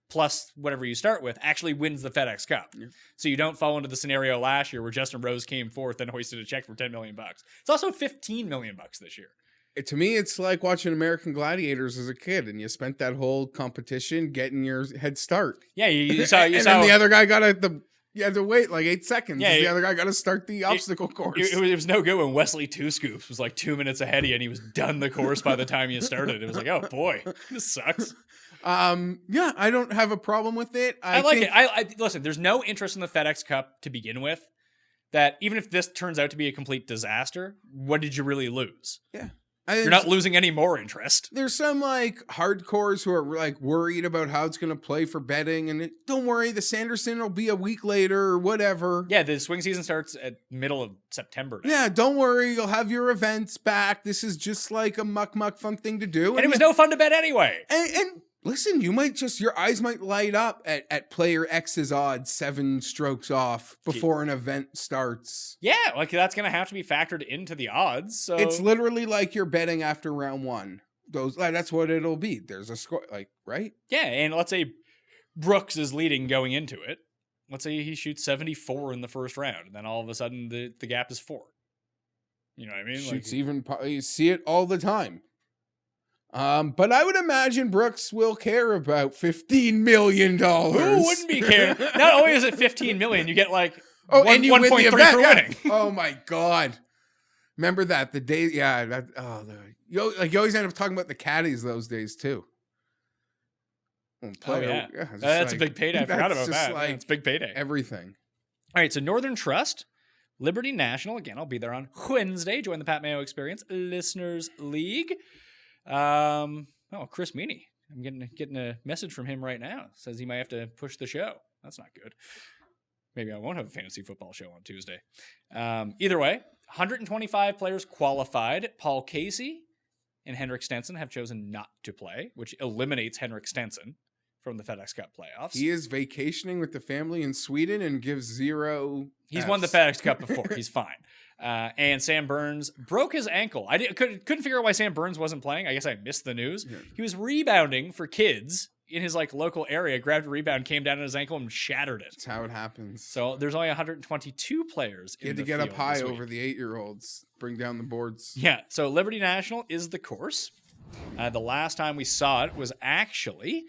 plus whatever you start with, actually wins the FedEx Cup. Yeah. So you don't fall into the scenario last year where Justin Rose came fourth and hoisted a check for $10 million. It's also $15 million this year. To me, it's like watching American Gladiators as a kid, and you spent that whole competition getting your head start. Yeah, you saw. Then the other guy got you had to wait like 8 seconds. Yeah, the other guy got to start the obstacle course. It was no good when Wesley Two Scoops was like 2 minutes ahead of you and he was done the course by the time you started. It was like, oh boy, this sucks. Yeah, I don't have a problem with it. I like it. I listen, there's no interest in the FedEx Cup to begin with. That even if this turns out to be a complete disaster, what did you really lose? Yeah. You're not losing any more interest. There's some like hardcores who are like worried about how it's going to play for betting, and don't worry, the Sanderson will be a week later or whatever. Yeah, the swing season starts at middle of September now. Yeah, don't worry, you'll have your events back. This is just like a muck fun thing to do. And it was no fun to bet anyway. And listen, you might your eyes might light up at player X's odds 7 strokes off before an event starts. Yeah, like that's going to have to be factored into the odds. So it's literally like you're betting after round 1. That's what it'll be. There's a score, like, right? Yeah, and let's say Brooks is leading going into it. Let's say he shoots 74 in the first round, and then all of a sudden the gap is 4. You know what I mean? Shoots you see it all the time. But I would imagine Brooks will care about $15 million. Who wouldn't be caring? Not only is it $15 million, you get like and you win the event for winning. Oh my God. Remember that the day, you always end up talking about the caddies those days too. That's a big payday. I forgot about that. Like it's a big payday. Everything. All right, so Northern Trust, Liberty National, again, I'll be there on Wednesday. Join the Pat Mayo Experience Listeners League. Chris Meany. I'm getting a message from him right now. Says he might have to push the show. That's not good. Maybe I won't have a fantasy football show on Tuesday. Either way, 125 players qualified. Paul Casey and Henrik Stenson have chosen not to play, which eliminates Henrik Stenson from the FedEx Cup playoffs. He is vacationing with the family in Sweden and gives 0. He's won the FedEx Cup before. He's fine. And Sam Burns broke his ankle. I couldn't figure out why Sam Burns wasn't playing. I guess I missed the news. Yeah. He was rebounding for kids in his local area, grabbed a rebound, came down on his ankle and shattered it. That's how it happens. So there's only 122 players. He had to get up high over the 8-year-olds, bring down the boards. Yeah. So Liberty National is the course. The last time we saw it was actually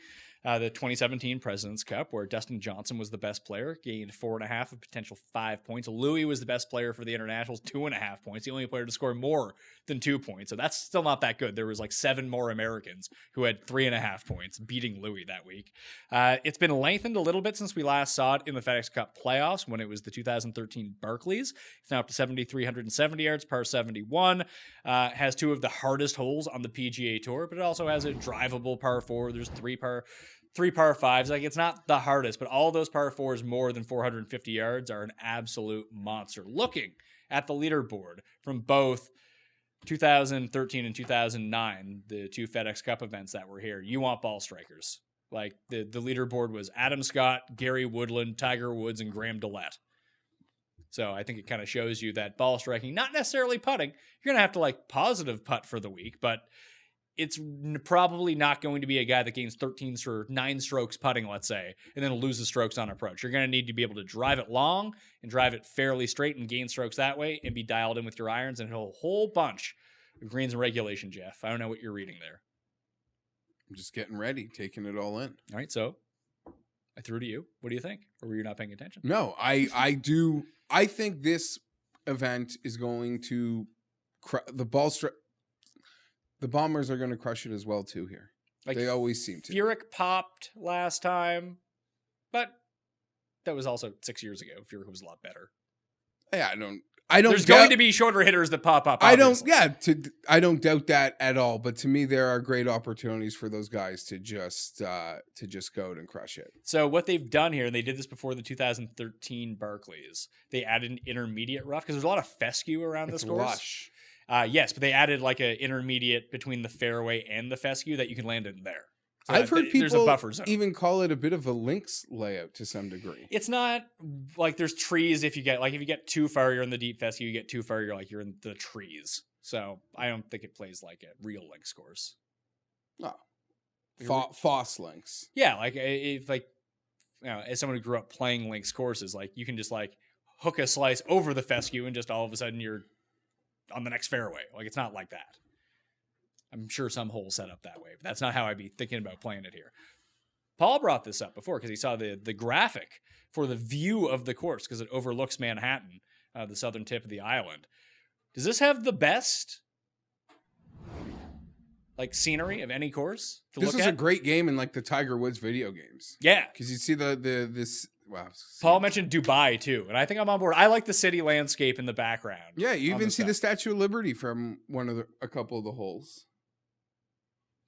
the 2017 President's Cup, where Dustin Johnson was the best player, gained 4.5, a potential 5 points. Louis was the best player for the Internationals, 2.5 points. The only player to score more than 2 points. So that's still not that good. There was 7 more Americans who had 3.5 points, beating Louis that week. It's been lengthened a little bit since we last saw it in the FedEx Cup playoffs when it was the 2013 Barclays. It's now up to 7,370 yards, par 71. Has 2 of the hardest holes on the PGA Tour, but it also has a drivable par 4. There's 3 par 5s. It's not the hardest, but all those par 4s more than 450 yards are an absolute monster. Looking at the leaderboard from both 2013 and 2009, the 2 FedEx Cup events that were here, you want ball strikers. The leaderboard was Adam Scott, Gary Woodland, Tiger Woods, and Graham DeLatte. So I think it kind of shows you that ball striking, not necessarily putting. You're going to have to positive putt for the week, but it's probably not going to be a guy that gains 13 or 9 strokes putting, let's say, and then loses strokes on approach. You're going to need to be able to drive it long and drive it fairly straight and gain strokes that way and be dialed in with your irons and hit a whole bunch of greens and regulation, Jeff. I don't know what you're reading there. I'm just getting ready, taking it all in. All right, so I threw to you. What do you think? Or were you not paying attention? No, I do. I think this event is going to the Bombers are going to crush it as well, too, here. They always seem to. Furyk popped last time, but that was also 6 years ago. Furyk was a lot better. Yeah, I don't. There's going to be shorter hitters that pop up. Obviously. I don't doubt that at all. But to me, there are great opportunities for those guys to just go out and crush it. So what they've done here, and they did this before the 2013 Barclays, they added an intermediate rough because there's a lot of fescue around this course. Lush. Yes, but they added an intermediate between the fairway and the fescue that you can land in there. So I've heard people there's a buffer zone. Even call it a bit of a links layout to some degree. It's not there's trees. If you get too far, you're in the deep fescue. You get too far, you're in the trees. So I don't think it plays like a real links course. Oh, Foss links. Yeah, as someone who grew up playing links courses, you can just hook a slice over the fescue and just all of a sudden you're on the next fairway. It's not like that. I'm sure some holes set up that way, but that's not how I'd be thinking about playing it here. Paul brought this up before because he saw the graphic for the view of the course because it overlooks Manhattan, the southern tip of the island. Does this have the best scenery of any course to look at? This is a great game in the Tiger Woods video games. Yeah. Because you see this. Wow. Paul mentioned Dubai too, and I think I'm on board. I like the city landscape in the background. Yeah, you even see the Statue of Liberty from a couple of the holes.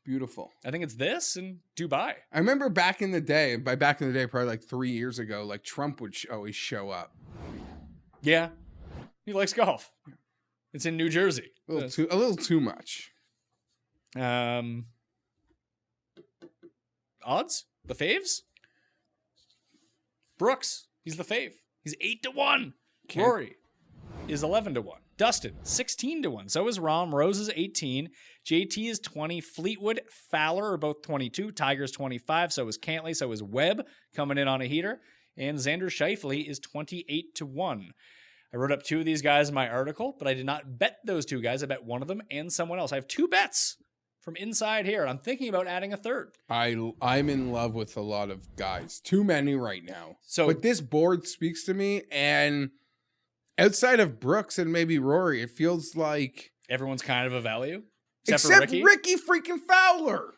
Beautiful. I think it's this and Dubai. I remember back in the day, probably 3 years ago, Trump would always show up. Yeah. He likes golf. It's in New Jersey. A little too much. Odds? The faves? Brooks, he's the fave. He's 8-1. Rory is 11-1. Dustin, 16-1. So is Rahm. Rose is 18. JT is 20. Fleetwood, Fowler are both 22. Tiger's 25. So is Cantley. So is Webb coming in on a heater. And Xander Schauffele is 28-1. I wrote up 2 of these guys in my article, but I did not bet those 2 guys. I bet one of them and someone else. I have 2 bets from inside here. I'm thinking about adding a third. I'm in love with a lot of guys. Too many right now. But this board speaks to me, and outside of Brooks and maybe Rory, it feels like everyone's kind of a value. Except Ricky freaking Fowler.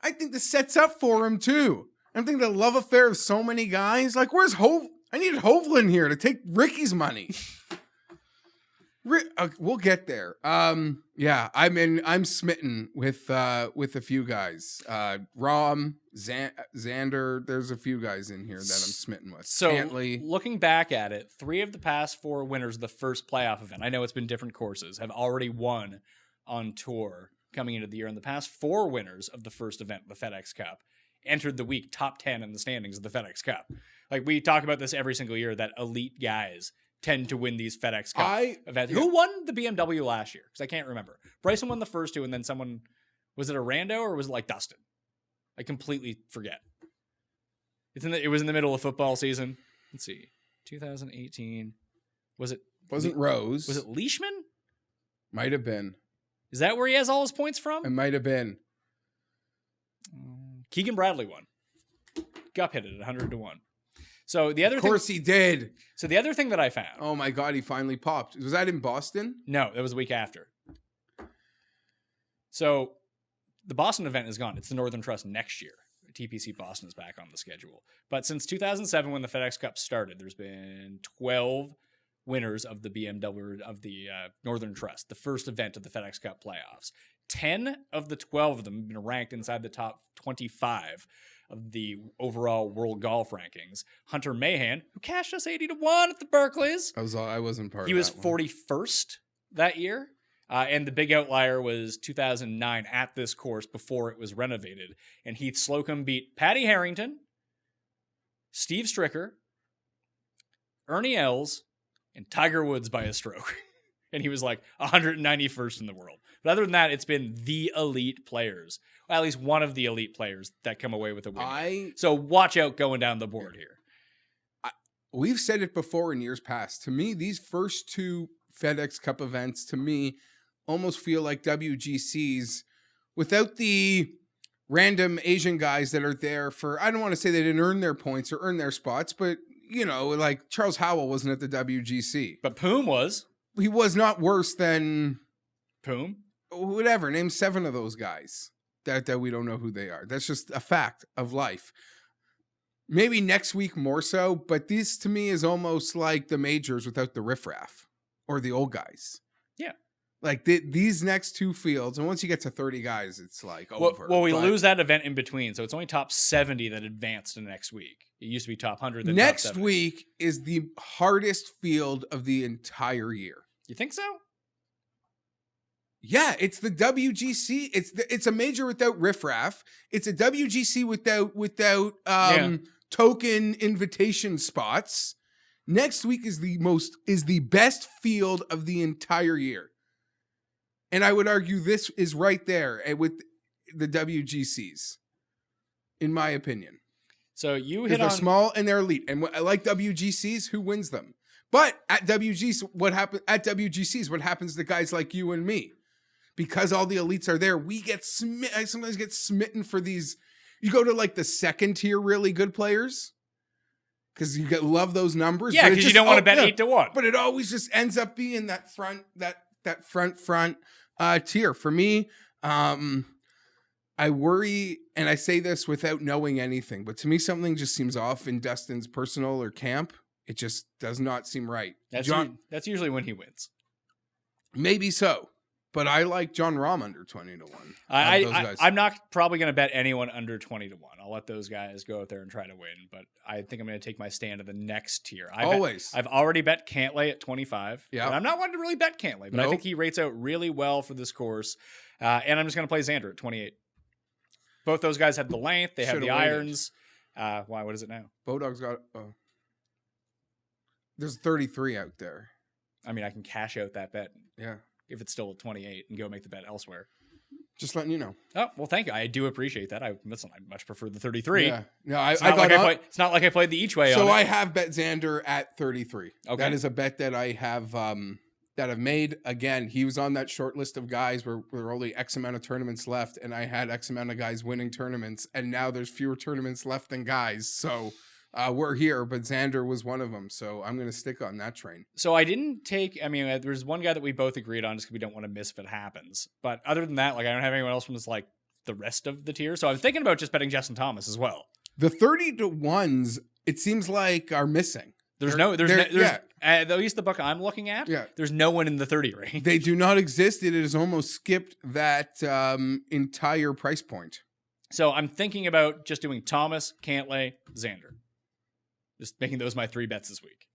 I think this sets up for him too. I think the love affair of so many guys. Where's I needed Hovland here to take Ricky's money. We'll get there. Yeah, I'm smitten with a few guys. Rom, Xander. There's a few guys in here that I'm smitten with. So Cantley. Looking back at it, 3 of the past 4 winners of the first playoff event, I know it's been different courses, have already won on tour coming into the year. And the past 4 winners of the first event, the FedEx Cup, entered the week top 10 in the standings of the FedEx Cup. Like, we talk about this every single year, that elite guys tend to win these FedEx Cup events. Yeah. Who won the BMW last year? Because I can't remember. Bryson won the first 2, and then someone, was it a rando or was it like Dustin? I completely forget. It was in the middle of football season. Let's see. 2018. Wasn't Rose. Was it Leishman? Might have been. Is that where he has all his points from? It might have been. Keegan Bradley won. Gup hit it 100-1. So the other Of course he did. So the other thing that I found. Oh my God, he finally popped. Was that in Boston? No, that was the week after. So the Boston event is gone. It's the Northern Trust next year. TPC Boston is back on the schedule. But since 2007, when the FedEx Cup started, there's been 12 winners of the BMW, of the Northern Trust, the first event of the FedEx Cup playoffs. 10 of the 12 of them have been ranked inside the top 25 of the overall world golf rankings. Hunter Mahan, who cashed us 80-1 at the Berkeleys. I wasn't part of that. He was 41st that year. And the big outlier was 2009 at this course before it was renovated. And Heath Slocum beat Patty Harrington, Steve Stricker, Ernie Els, and Tiger Woods by a stroke. And he was like 191st in the world. But other than that, it's been the elite players. Well, at least one of the elite players that come away with a win. So watch out going down the board here. We've said it before in years past. To me, these first 2 FedEx Cup events, to me, almost feel like WGCs without the random Asian guys that are there for, I don't want to say they didn't earn their points or earn their spots, but, you know, like Charles Howell wasn't at the WGC. But Poom was. He was not worse than... Poom? Whatever. Name 7 of those guys that we don't know who they are. That's just a fact of life. Maybe next week more so, but this to me is almost like the majors without the riffraff or the old guys. Yeah. Like these next 2 fields, and once you get to 30 guys, it's like over. Well, we lose that event in between, so it's only top 70 that advanced to next week. It used to be top 100. Then next top 70. week is the hardest field of the entire year. You think so? Yeah, it's the WGC. It's a major without riffraff. It's a WGC without token invitation spots. Next week is the best field of the entire year. And I would argue this is right there with the WGCs, in my opinion. So you hit on... They're small and they're elite. And I like WGCs, who wins them? But at WGCs, what happens to guys like you and me? Because all the elites are there, I sometimes get smitten for these. You go to like the second tier really good players because you love those numbers. Yeah, because you don't want to bet 8-1. But it always just ends up being that front tier. For me, I worry, and I say this without knowing anything, but to me something just seems off in Dustin's personal or camp. It just does not seem right. That's usually when he wins. Maybe so. But I like John Rahm under 20-1. I'm not probably going to bet anyone under 20-1. I'll let those guys go out there and try to win. But I think I'm going to take my stand at the next tier. I've already bet Cantlay at 25. Yeah, I'm not one to really bet Cantlay, but I think he rates out really well for this course. And I'm just going to play Xander at 28. Both those guys have the length. They have the irons. Why? What is it now? Bodog's got... there's 33 out there. I mean, I can cash out that bet. Yeah. If it's still at 28 and go make the bet elsewhere. Just letting you know. Oh, well, thank you. I do appreciate that. I much prefer the 33. Yeah. No, it's not like I played the each way on it. So I have bet Xander at 33. Okay. That is a bet that I have that I've made. Again, he was on that short list of guys where there were only X amount of tournaments left, and I had X amount of guys winning tournaments, and now there's fewer tournaments left than guys. So we're here, but Xander was one of them, so I'm going to stick on that train. So I didn't take, there's one guy that we both agreed on just because we don't want to miss if it happens. But other than that, like I don't have anyone else from this, like the rest of the tier. So I'm thinking about just betting Justin Thomas as well. The 30-1s, it seems like, are missing. at least the book I'm looking at, there's no one in the 30 range. They do not exist. It has almost skipped that entire price point. So I'm thinking about just doing Thomas, Cantlay, Xander. Just making those my 3 bets this week.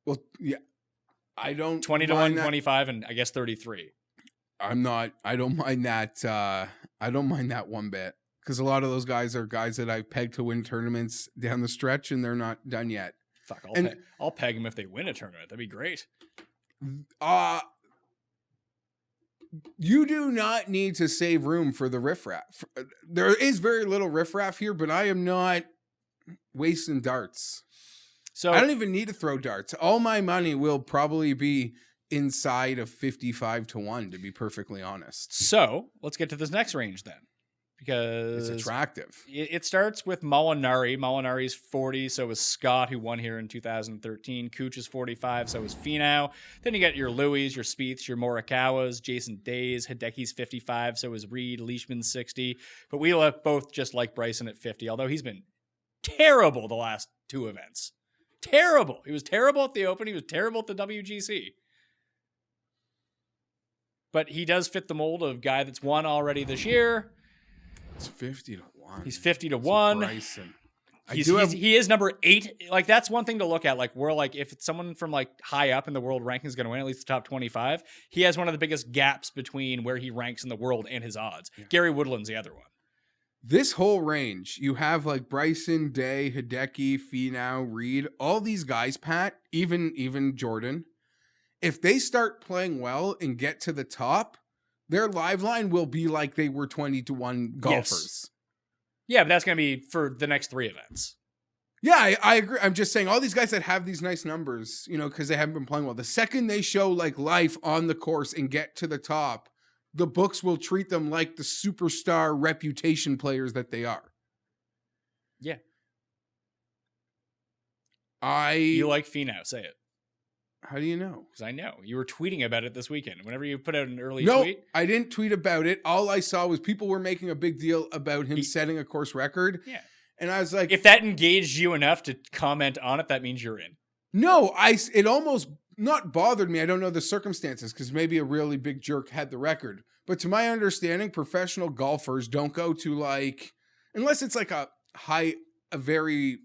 Well, yeah. I don't 20 to 1, 25, and I guess 33. I don't mind that. I don't mind that one bit. Because a lot of those guys are guys that I've pegged to win tournaments down the stretch, and they're not done yet. Fuck, I'll peg them if they win a tournament. That'd be great. You do not need to save room for the riffraff. There is very little riffraff here, but I am not wasting darts. So I don't even need to throw darts. All my money will probably be inside of 55 to 1, to be perfectly honest. So let's get to this next range then. Because it's attractive. It starts with Molinari. Molinari's 40, so is Scott, who won here in 2013. Cooch is 45, so is Finau. Then you get your Louis, your Spieths, your Morikawas, Jason Days. Hideki's 55, so is Reed. Leishman's 60. But we both just like Bryson at 50, although he's been terrible the last 2 events. Terrible. He was terrible at the Open. He was terrible at the WGC. But he does fit the mold of guy that's won already this year. It's 50 to 1. He's 50 to 1. Bryson. He is number 8. Like, that's one thing to look at. Like, we're like, if it's someone from like high up in the world ranking is going to win at least the top 25, he has one of the biggest gaps between where he ranks in the world and his odds. Yeah. Gary Woodland's the other one. This whole range, you have like Bryson, Day, Hideki, Finau, Reed, all these guys, Pat, even Jordan. If they start playing well and get to the top, their live line will be like they were 20 to 1 golfers. Yes. Yeah, but that's going to be for the next 3 events. Yeah, I agree. I'm just saying all these guys that have these nice numbers, because they haven't been playing well, the second they show like life on the course and get to the top, the books will treat them like the superstar reputation players that they are. Yeah. You like Finau, say it. How do you know? Because I know. You were tweeting about it this weekend. Whenever you put out an early No, tweet. I didn't tweet about it. All I saw was people were making a big deal about him setting a course record. Yeah. And I was like... If that engaged you enough to comment on it, that means you're in. No, it almost not bothered me. I don't know the circumstances because maybe a really big jerk had the record. But to my understanding, professional golfers don't go to like... Unless it's like a very...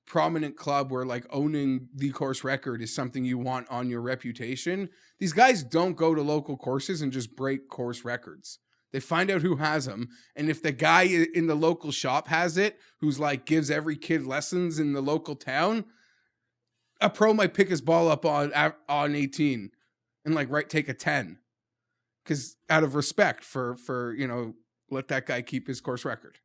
prominent club where like owning the course record is something you want on your reputation. These guys don't go to local courses and just break course records. They find out who has them. And if the guy in the local shop has it, who's like gives every kid lessons in the local town, a pro might pick his ball up on 18 and like take a 10. Cause out of respect for, let that guy keep his course record.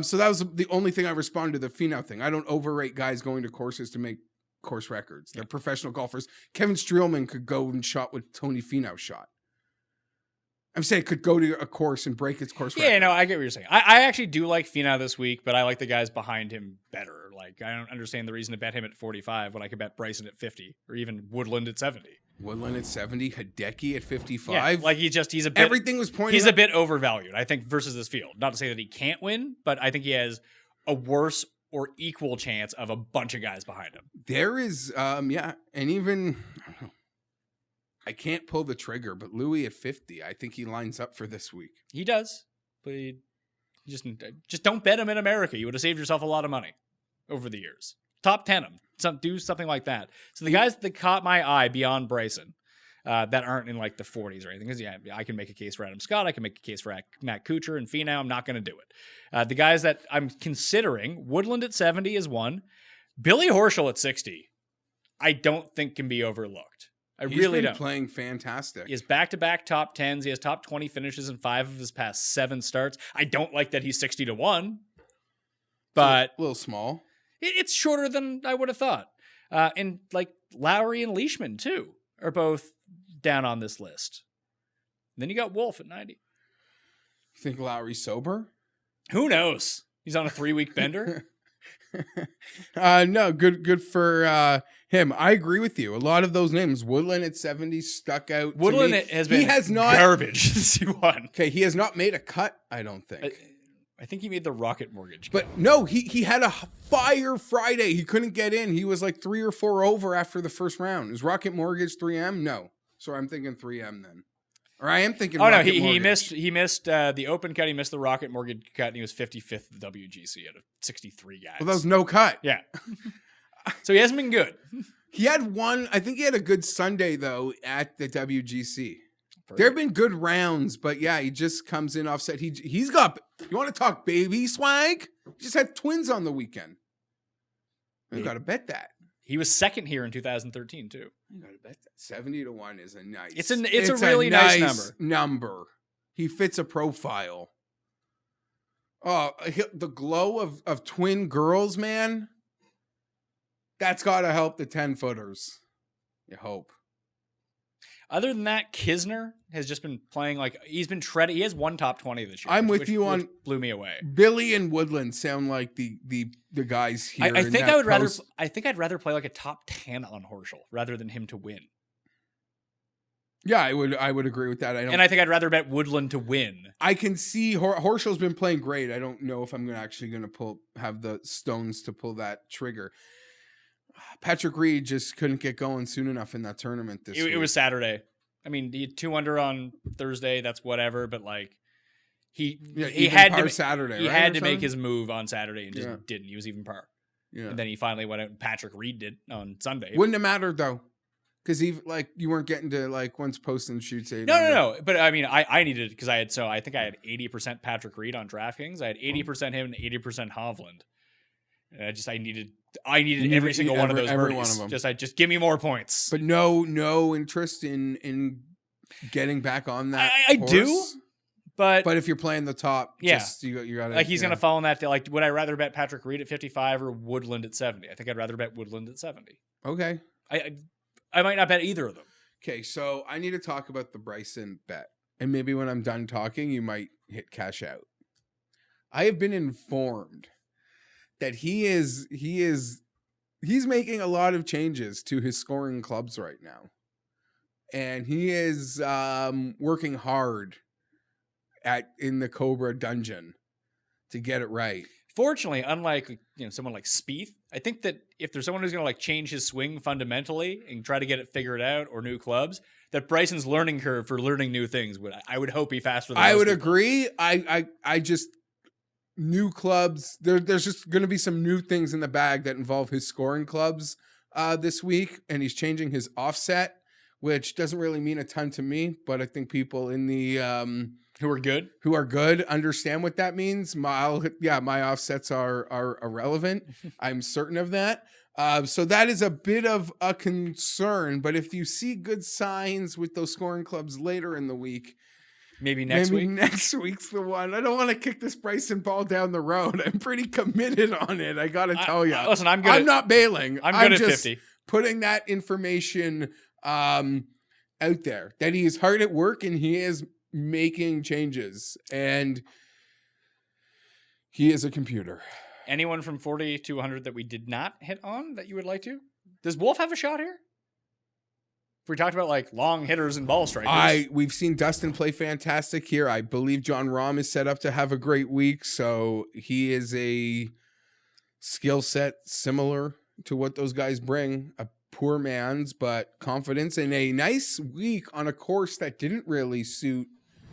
So that was the only thing I responded to the Finau thing. I don't overrate guys going to courses to make course records. They're professional golfers. Kevin Streelman could go and shot what Tony Finau shot. I'm saying could go to a course and break its course record. Yeah, no, I get what you're saying. I actually do like Finau this week, but I like the guys behind him better. Like, I don't understand the reason to bet him at 45 when I could bet Bryson at 50 or even Woodland at 70. Woodland at 70, Hideki at 55. Yeah, like he's a bit. Everything was pointing. He's a bit overvalued, I think, versus this field. Not to say that he can't win, but I think he has a worse or equal chance of a bunch of guys behind him. There is, and even I don't know, I can't pull the trigger, but Louis at 50, I think he lines up for this week. He does, but he just don't bet him in America. You would have saved yourself a lot of money over the years. Top 10 him. Do something like that. So the guys that caught my eye beyond Bryson that aren't in like the 40s or anything, because I can make a case for Adam Scott. I can make a case for Matt Kuchar and Finau. I'm not going to do it. The guys that I'm considering, Woodland at 70 is one. Billy Horschel at 60, I don't think can be overlooked. He's really don't. Playing fantastic. He has back-to-back top 10s. He has top 20 finishes in 5 of his past 7 starts. I don't like that he's 60 to 1, but a little small. It's shorter than I would have thought. And like Lowry and Leishman too are both down on this list. And then you got Wolf at 90. You think Lowry's sober? Who knows? He's on a 3-week bender. No, good for him. I agree with you. A lot of those names, Woodland at 70 stuck out. Woodland has been garbage since he won. Okay, he has not made a cut, I don't think. I think he made the Rocket Mortgage. But no, he had a fire Friday. He couldn't get in. He was like 3 or 4 over after the first round. Is Rocket Mortgage 3M? No. So I'm thinking 3M then. Or I am thinking Rocket Mortgage. he missed the Open cut, he missed the Rocket Mortgage cut, and he was 55th at the WGC out of 63 guys. Well, that was no cut. Yeah. So he hasn't been good. He had one, I think he had a good Sunday though at the WGC. There have been good rounds, but yeah, he just comes in offset. He's got, you want to talk baby swag? He just had twins on the weekend. You got to bet that. He was second here in 2013 too. You got to bet that. 70-1 is a nice. It's a really nice number. He fits a profile. Oh, the glow of twin girls, man. That's got to help the 10-footers. You hope. Other than that, Kisner has just been playing like he's been treading. He has one top 20 this year. I'm with you on. Blew me away. Billy and Woodland sound like the guys here. I think I would rather. I think I'd rather play like a top 10 on Horschel rather than him to win. Yeah, I would agree with that. And I think I'd rather bet Woodland to win. I can see Horschel's been playing great. I don't know if I'm actually going to have the stones to pull that trigger. Patrick Reed just couldn't get going soon enough in that tournament this week. It was Saturday. I mean, he had 2 under on Thursday. That's whatever. But like, he had to Saturday. He had to make his move on Saturday and just didn't. He was even par. Yeah. And then he finally went out and Patrick Reed did on Sunday. Wouldn't have mattered though, because you weren't getting to like once post and shoots 8. No. But I mean, I needed because I think I had 80% Patrick Reed on DraftKings. I had 80% him and 80% Hovland. And I needed every single one of those birdies. One of them. Just give me more points. But no interest in getting back on that. I do, but if you're playing the top, yeah, you got like he's gonna fall in that. Like, would I rather bet Patrick Reed at 55 or Woodland at 70? I think I'd rather bet Woodland at 70. Okay, I might not bet either of them. Okay, so I need to talk about the Bryson bet, and maybe when I'm done talking, you might hit cash out. I have been informed that he's making a lot of changes to his scoring clubs right now. And he is working hard in the Cobra dungeon to get it right. Fortunately, unlike someone like Spieth, I think that if there's someone who's going to like change his swing fundamentally and try to get it figured out or new clubs, that Bryson's learning curve for learning new things I would hope be faster than I would agree. I just new clubs. There's just going to be some new things in the bag that involve his scoring clubs this week, and he's changing his offset, which doesn't really mean a ton to me, but I think people in the who are good understand what that means. My offsets are irrelevant. I'm certain of that. So that is a bit of a concern. But if you see good signs with those scoring clubs later in the week. Maybe next week's the one. I don't want to kick this Bryson ball down the road. I'm pretty committed on it. I got to tell you. Listen, I'm not bailing. I'm good at just 50. Putting that information out there that he is hard at work and he is making changes and he is a computer. Anyone from 40 to 100 that we did not hit on that you would like to? Does Wolf have a shot here? If we talked about like long hitters and ball strikers. We've seen Dustin play fantastic here. I believe John Rahm is set up to have a great week. So he is a skill set similar to what those guys bring. A poor man's, but confidence in a nice week on a course that didn't really suit.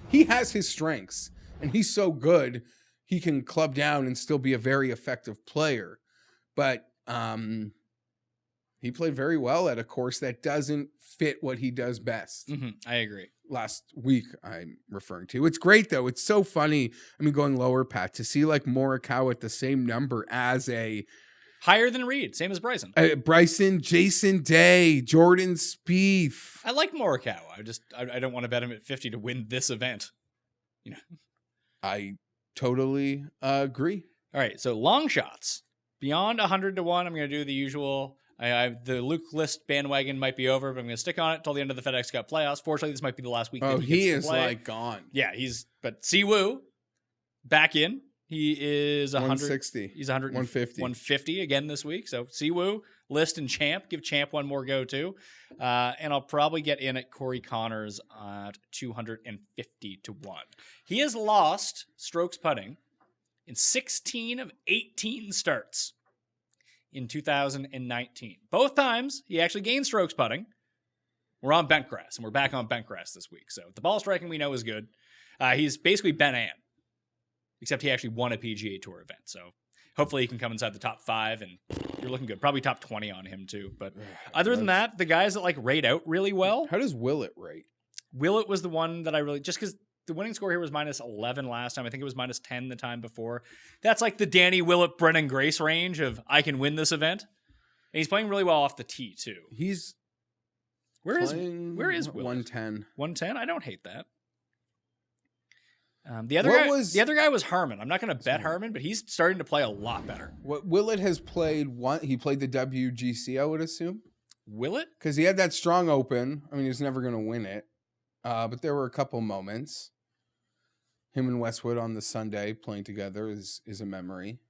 He has his strengths and he's so good. He can club down and still be a very effective player. But, he played very well at a course that doesn't fit what he does best. Mm-hmm. I agree. Last week I'm referring to. It's great though. It's so funny. I mean, going lower, Pat, to see like Morikawa at the same number as a higher than Reed, same as Bryson. Bryson, Jason Day, Jordan Spieth. I like Morikawa. I don't want to bet him at 50 to win this event. I totally agree. All right, so long shots beyond 100 to 1. I'm going to do the usual. The Luke List bandwagon might be over, but I'm going to stick on it till the end of the FedEx Cup playoffs. Fortunately, this might be the last week. Oh, he is like gone. Yeah, but Siwoo back in. He is 160. He's 150. 150 again this week. So Siwoo, List, and Champ. Give Champ one more go too. And I'll probably get in at Corey Connors at 250 to 1. He has lost strokes putting in 16 of 18 starts in 2019. Both times he actually gained strokes putting. We're on bent grass, and we're back on bent grass this week. So the ball striking we know is good. He's basically Ben An, except he actually won a PGA Tour event. So hopefully he can come inside the top 5, and you're looking good. Probably top 20 on him too. But other than that, the guys that like rate out really well. How does Willett rate? Willett was the one that I really, just because the winning score here was minus 11 last time. I think it was minus 10 the time before. That's like the Danny Willett, Brennan Grace range of I can win this event. And he's playing really well off the tee too. He's where is Willett? 110? 110? I don't hate that. The other guy was Harmon. I'm not going to bet Harmon, but he's starting to play a lot better. What Willett has played he played the WGC, I would assume. Willett? Because he had that strong open. I mean, he was never going to win it. But there were a couple moments. Him and Westwood on the Sunday playing together is a memory.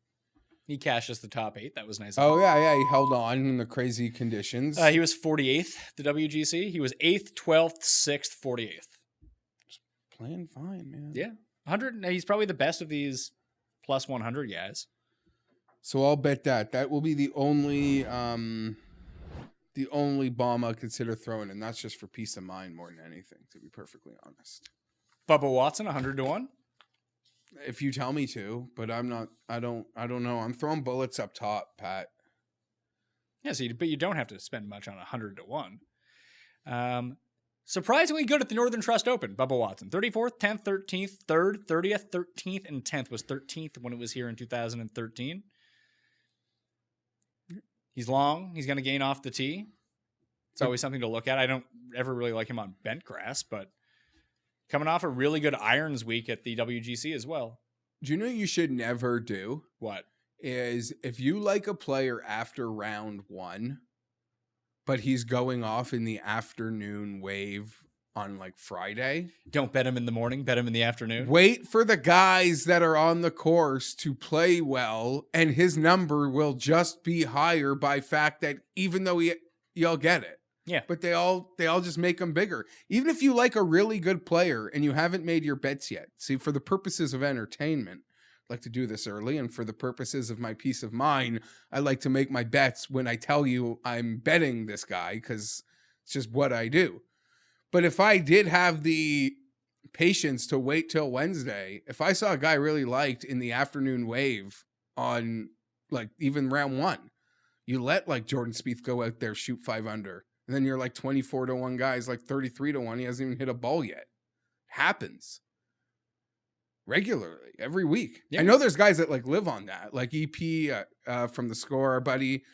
He cashed us the top 8. That was nice. Oh, yeah. He held on in the crazy conditions. He was 48th, the WGC. He was 8th, 12th, 6th, 48th. Just playing fine, man. Yeah. 100. He's probably the best of these plus 100 guys. So I'll bet that will be the only bomb I'll consider throwing, and that's just for peace of mind more than anything, to be perfectly honest. Bubba Watson, 100-1. If you tell me to, but I'm not. I don't know. I'm throwing bullets up top, Pat. Yeah, but you don't have to spend much on 100-1. Surprisingly good at the Northern Trust Open, Bubba Watson. 34th, 10th, 13th, 3rd, 30th, 13th, and 10th was 13th when it was here in 2013. He's long. He's going to gain off the tee. It's always something to look at. I don't ever really like him on bent grass, but coming off a really good irons week at the WGC as well. Do you know you should never do? What? Is if you like a player after round 1, but he's going off in the afternoon wave on like Friday. Don't bet him in the morning, bet him in the afternoon. Wait for the guys that are on the course to play well, and his number will just be higher by fact that even though you'll get it. Yeah. But they all just make them bigger. Even if you like a really good player and you haven't made your bets yet. See, for the purposes of entertainment, I like to do this early, and for the purposes of my peace of mind, I like to make my bets when I tell you I'm betting this guy, because it's just what I do. But if I did have the patience to wait till Wednesday, if I saw a guy I really liked in the afternoon wave on like even round 1, you let like Jordan Spieth go out there, shoot 5 under. And then you're like 24-1 guys, like 33-1. He hasn't even hit a ball yet. Happens regularly every week. Yeah. I know there's guys that like live on that, like EP from the Score, our buddy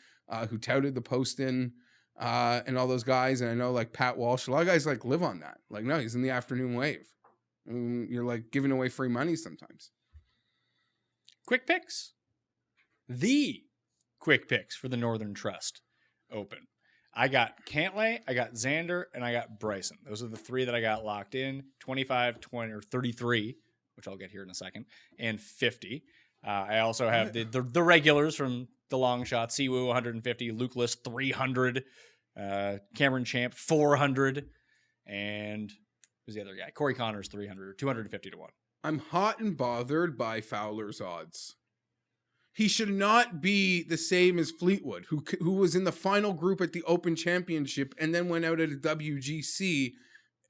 who touted the Poston and all those guys. And I know like Pat Walsh, a lot of guys like live on that. Like, no, he's in the afternoon wave. You're like giving away free money sometimes. Quick picks. The quick picks for the Northern Trust Open. I got Cantlay, I got Xander, and I got Bryson. Those are the 3 that I got locked in. 25, 20, or 33, which I'll get here in a second, and 50. I also have the regulars from the Longshots. Siwoo, 150. Luke List, 300. Cameron Champ, 400. And who's the other guy? Corey Connors, 300. 250-1. I'm hot and bothered by Fowler's odds. He should not be the same as Fleetwood, who was in the final group at the Open Championship and then went out at a WGC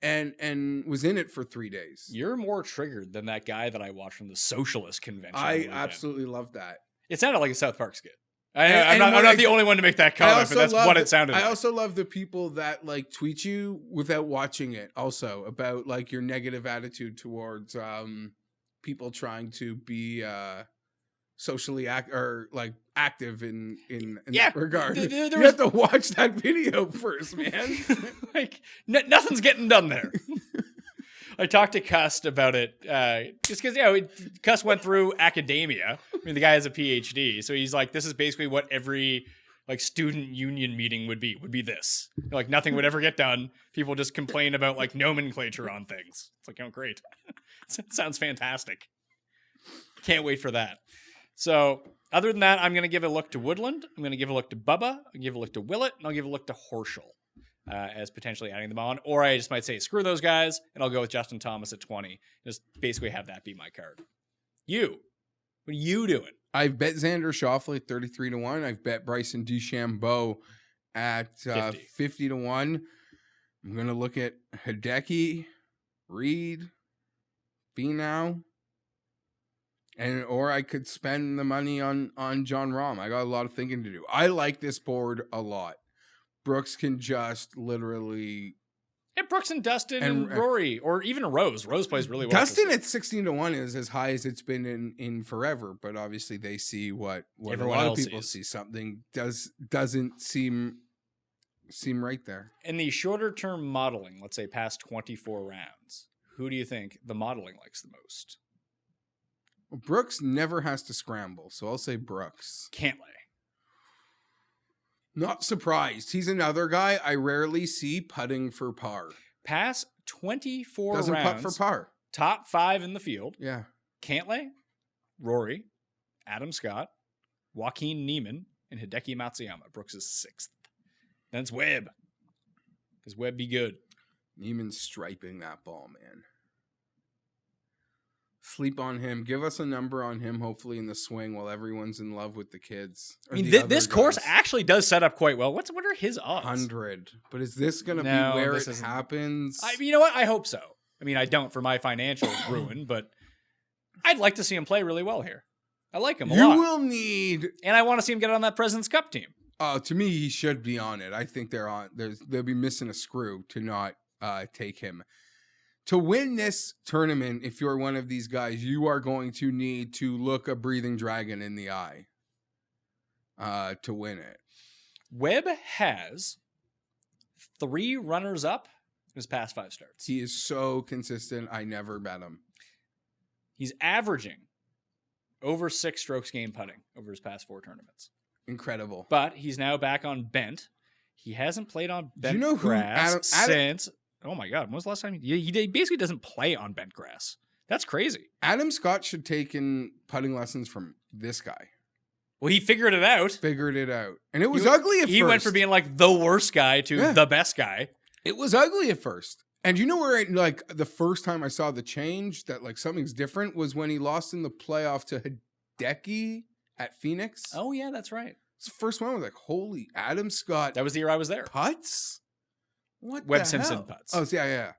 and was in it for 3 days. You're more triggered than that guy that I watched from the Socialist Convention. I absolutely love that. It sounded like a South Park skit. I'm not the only one to make that comment, but that's what it sounded like. I also love the people that like tweet you without watching it also about like your negative attitude towards people trying to be socially active in that regard. You have to watch that video first, man. Like nothing's getting done there. I talked to Cust about it just because Cust went through academia. I mean, the guy has a PhD, so he's like, this is basically what every like student union meeting would be this. Like nothing would ever get done. People just complain about like nomenclature on things. It's like, oh great, sounds fantastic. Can't wait for that. So other than that, I'm going to give a look to Woodland. I'm going to give a look to Bubba. I'll give a look to Willett. And I'll give a look to Horschel as potentially adding them on. Or I just might say, screw those guys, and I'll go with Justin Thomas at 20. Just basically have that be my card. You, What are you doing? I've bet Xander Schauffele 33-1. I've bet Bryson DeChambeau at 50-1. I'm going to look at Hideki, Reed, Finau, or I could spend the money on John Rahm. I got a lot of thinking to do. I like this board a lot. Brooks can just literally... And Brooks and Dustin and Rory, or even Rose. Rose plays really well. Dustin at 16-1 is as high as it's been in forever, but obviously they see what everyone a lot else of people sees. see. Something doesn't seem right there. In the shorter term modeling, let's say past 24 rounds, who do you think the modeling likes the most? Well, Brooks never has to scramble, so I'll say Brooks. Cantlay. Not surprised. He's another guy I rarely see putting for par. Past 24 Doesn't rounds. putt for par. Top 5 in the field. Yeah. Cantlay, Rory, Adam Scott, Joaquin Neiman, and Hideki Matsuyama. Brooks is 6th. Then it's Webb. Because Webb be good. Neiman's striping that ball, man. Sleep on him. Give us a number on him, hopefully, in the swing while everyone's in love with the kids. I mean, this course actually does set up quite well. What are his odds? 100. But is this going to be where it happens? You know what? I hope so. I mean, I don't for my financial ruin, but I'd like to see him play really well here. I like him a lot. You will need... And I want to see him get on that President's Cup team. To me, he should be on it. I think they'll be missing a screw to not take him. To win this tournament, if you're one of these guys, you are going to need to look a breathing dragon in the eye to win it. Webb has 3 runners-up in his past 5 starts. He is so consistent. I never bet him. He's averaging over 6 strokes game putting over his past 4 tournaments. Incredible. But he's now back on bent. He hasn't played on bent grass since... Oh my God, when was the last time? He basically doesn't play on bent grass. That's crazy. Adam Scott should take in putting lessons from this guy. Well, he figured it out. And it was ugly at first. He went from being like the worst guy to the best guy. It was ugly at first. And you know where, like, the first time I saw the change, that, like, something's different, was when he lost in the playoff to Hideki at Phoenix. Oh, yeah, that's right. It's the first one. I was like, holy, Adam Scott. That was the year I was there. Putts? What Webb the Simpson hell? putts. Oh, yeah.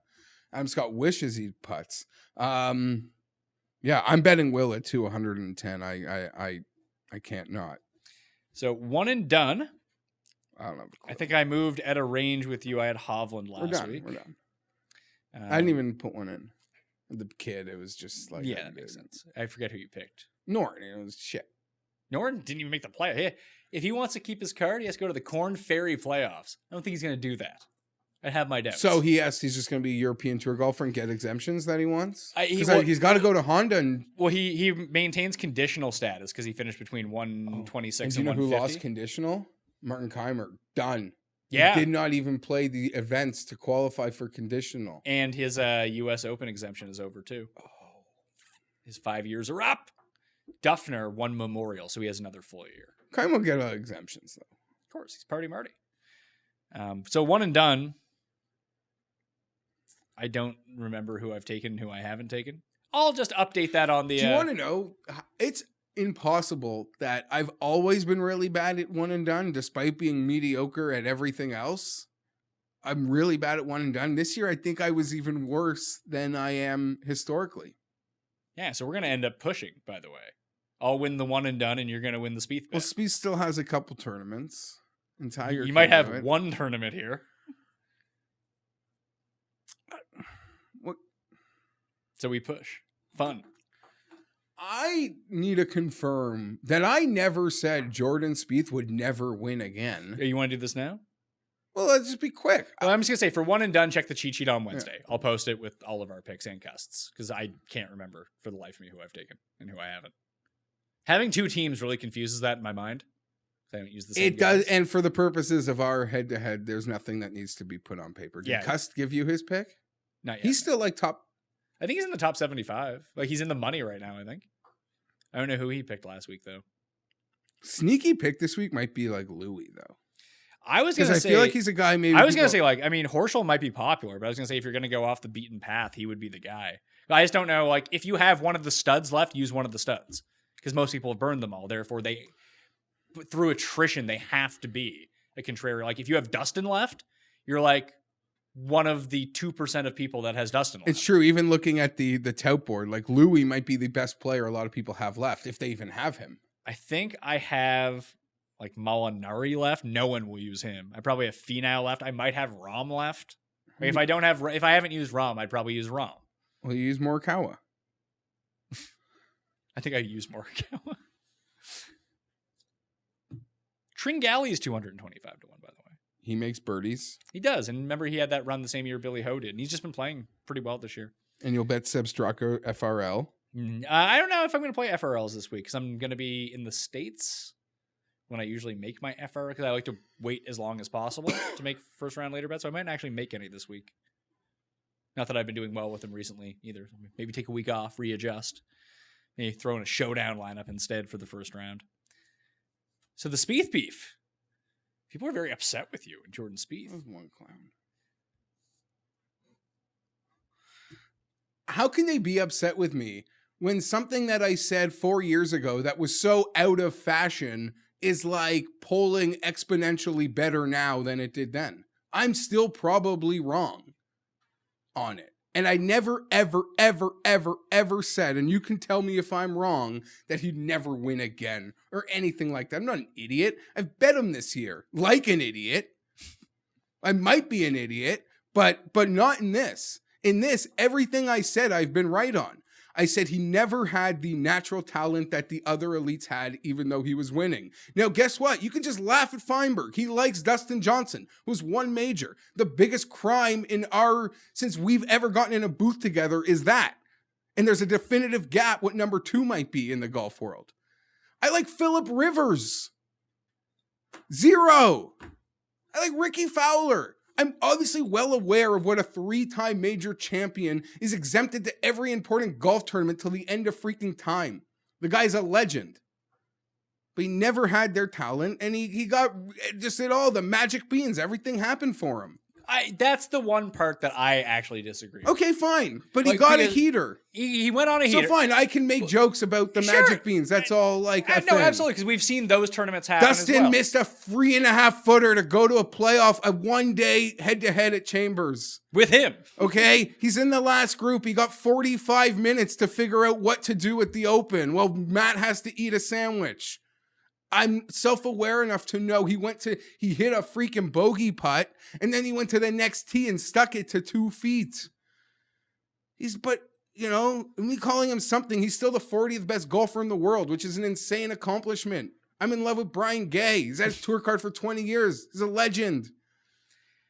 Adam Scott wishes he putts. Yeah, I'm betting Will at 210. I can't not. So 1 and done. I don't know. I think I moved at a range with you. I had Hovland last week. We're done. I didn't even put one in. The kid, it was just like... Yeah, that makes sense. I forget who you picked. Norton, it was shit. Norton didn't even make the play. Hey, if he wants to keep his card, he has to go to the Corn Ferry playoffs. I don't think he's going to do that. I have my doubts. So he's just going to be a European Tour golfer and get exemptions that he wants? He's got to go to Honda and... Well, he maintains conditional status because he finished between 126 and 150. Who lost conditional? Martin Keimer. Done. Yeah. He did not even play the events to qualify for conditional. And his U.S. Open exemption is over, too. Oh. His 5 years are up. Duffner won Memorial, so he has another full year. Keimer will get exemptions, though. Of course. He's Party Marty. So 1 and done. I don't remember who I've taken and who I haven't taken. I'll just update that on the... Do you want to know? It's impossible that I've always been really bad at 1 and done, despite being mediocre at everything else. I'm really bad at 1 and done. This year, I think I was even worse than I am historically. Yeah, so we're going to end up pushing, by the way. I'll win the 1 and done, and you're going to win the Spieth bet. Well, Spieth still has a couple tournaments. And Tiger, you might have one tournament here. What? So we push. Fun. I need to confirm that I never said Jordan Spieth would never win again. You want to do this now? Well, let's just be quick. Well, I'm just going to say, for 1 and done, check the cheat sheet on Wednesday. Yeah. I'll post it with all of our picks and custs, because I can't remember for the life of me who I've taken and who I haven't. Having 2 teams really confuses that in my mind. I don't use the same It does, and for the purposes of our head-to-head, there's nothing that needs to be put on paper. Did Cust give you his pick? Not yet. He's still like top... I think he's in the top 75. Like, he's in the money right now, I think. I don't know who he picked last week, though. Sneaky pick this week might be like Louis, though. I was going to say... I feel like he's a guy maybe... I was going to say, like, I mean, Horschel might be popular, but I was going to say if you're going to go off the beaten path, he would be the guy. But I just don't know, like, if you have one of the studs left, use one of the studs. because most people have burned them all. Therefore, through attrition, they have to be a contrarian. Like if you have Dustin left, you're like one of the 2% of people that has Dustin left. It's true. Even looking at the tout board, like Louis might be the best player a lot of people have left, if they even have him. I think I have like Molinari left. No one will use him. I probably have Finau left. I might have Rahm left. Like if I haven't used Rahm, I'd probably use Rahm. Well, you use Morikawa. I think I use Morikawa. Tringali is 225 to 1, by the way. He makes birdies. He does. And remember, he had that run the same year Billy Ho did. And he's just been playing pretty well this year. And you'll bet Seb Straka FRL. I don't know if I'm going to play FRLs this week because I'm going to be in the States when I usually make my FRL because I like to wait as long as possible to make first round later bets. So I might actually make any this week. Not that I've been doing well with them recently either. Maybe take a week off, readjust. Maybe throw in a showdown lineup instead for the first round. So the Spieth beef. People are very upset with you and Jordan Spieth. That was one clown. How can they be upset with me when something that I said 4 years ago that was so out of fashion is like polling exponentially better now than it did then? I'm still probably wrong on it. And I never, ever, ever, ever, ever said, and you can tell me if I'm wrong, that he'd never win again or anything like that. I'm not an idiot. I've bet him this year like an idiot. I might be an idiot, but not in this. In this, everything I said, I've been right on. I said he never had the natural talent that the other elites had, even though he was winning. Now, guess what? You can just laugh at Fienberg. He likes Dustin Johnson, who's won major. The biggest crime since we've ever gotten in a booth together is that. And there's a definitive gap what number 2 might be in the golf world. I like Phillip Rivers. 0. I like Ricky Fowler. I'm obviously well aware of what a 3-time major champion is exempted to every important golf tournament till the end of freaking time. The guy's a legend. But he never had their talent, and he got just it all. The magic beans, everything happened for him. That's the one part that I actually disagree with. Okay, fine. But he got a heater. He went on a heater. So fine, I can make jokes about the magic beans. That's all like a No, thing. absolutely, because we've seen those tournaments happen Dustin as well. missed a 3.5-footer to go to a playoff, a one-day head-to-head at Chambers. With him. Okay? He's in the last group. He got 45 minutes to figure out what to do at the Open. Well, Matt has to eat a sandwich. I'm self-aware enough to know he hit a freaking bogey putt, and then he went to the next tee and stuck it to 2 feet. Me calling him something, he's still the 40th best golfer in the world, which is an insane accomplishment. I'm in love with Brian Gay. He's had his tour card for 20 years. He's a legend.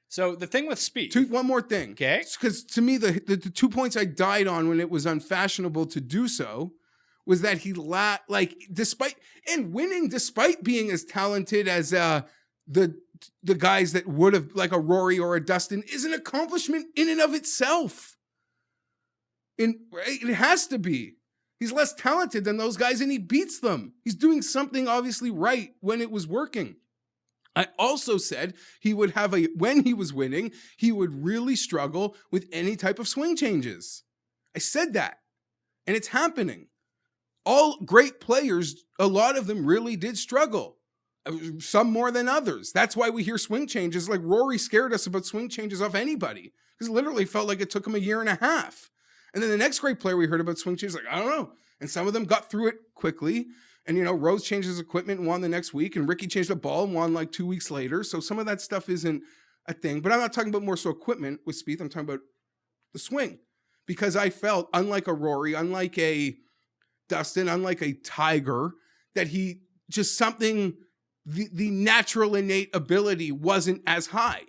So the thing with Spieth. One more thing. Okay. Because to me, the 2 points I died on when it was unfashionable to do so was that he despite being as talented as the guys that would have, like a Rory or a Dustin, is an accomplishment in and of itself. It has to be. He's less talented than those guys, and he beats them. He's doing something obviously right when it was working. I also said when he was winning, he would really struggle with any type of swing changes. I said that, and it's happening. All great players, a lot of them really did struggle. Some more than others. That's why we hear swing changes. Like Rory scared us about swing changes off anybody. Because it literally felt like it took him a year and a half. And then the next great player we heard about swing changes, I don't know. And some of them got through it quickly. And, Rose changed his equipment and won the next week. And Ricky changed the ball and won like 2 weeks later. So some of that stuff isn't a thing. But I'm not talking about more so equipment with Spieth. I'm talking about the swing. Because I felt, unlike a Rory, unlike a Dustin, unlike a Tiger, that he just the natural innate ability wasn't as high.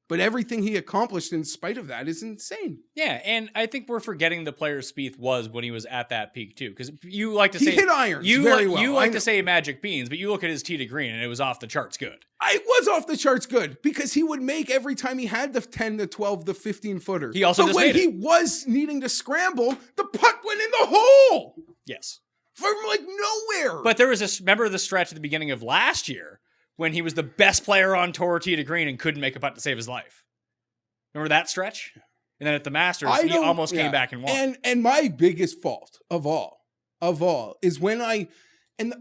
But everything he accomplished in spite of that is insane. Yeah, and I think we're forgetting the player Spieth was when he was at that peak too. Because you like to say he hit irons very well. You like to say magic beans, but you look at his tee to green and it was off the charts good. It was off the charts good because he would make every time he had the 10, the 12, the 15 footer. He also but when he was needing to scramble, the putt went in the hole. Yes. From nowhere. But there was remember the stretch at the beginning of last year when he was the best player on tour tee to green and couldn't make a putt to save his life. Remember that stretch? And then at the Masters, he almost came back and won. And my biggest fault of all is when I And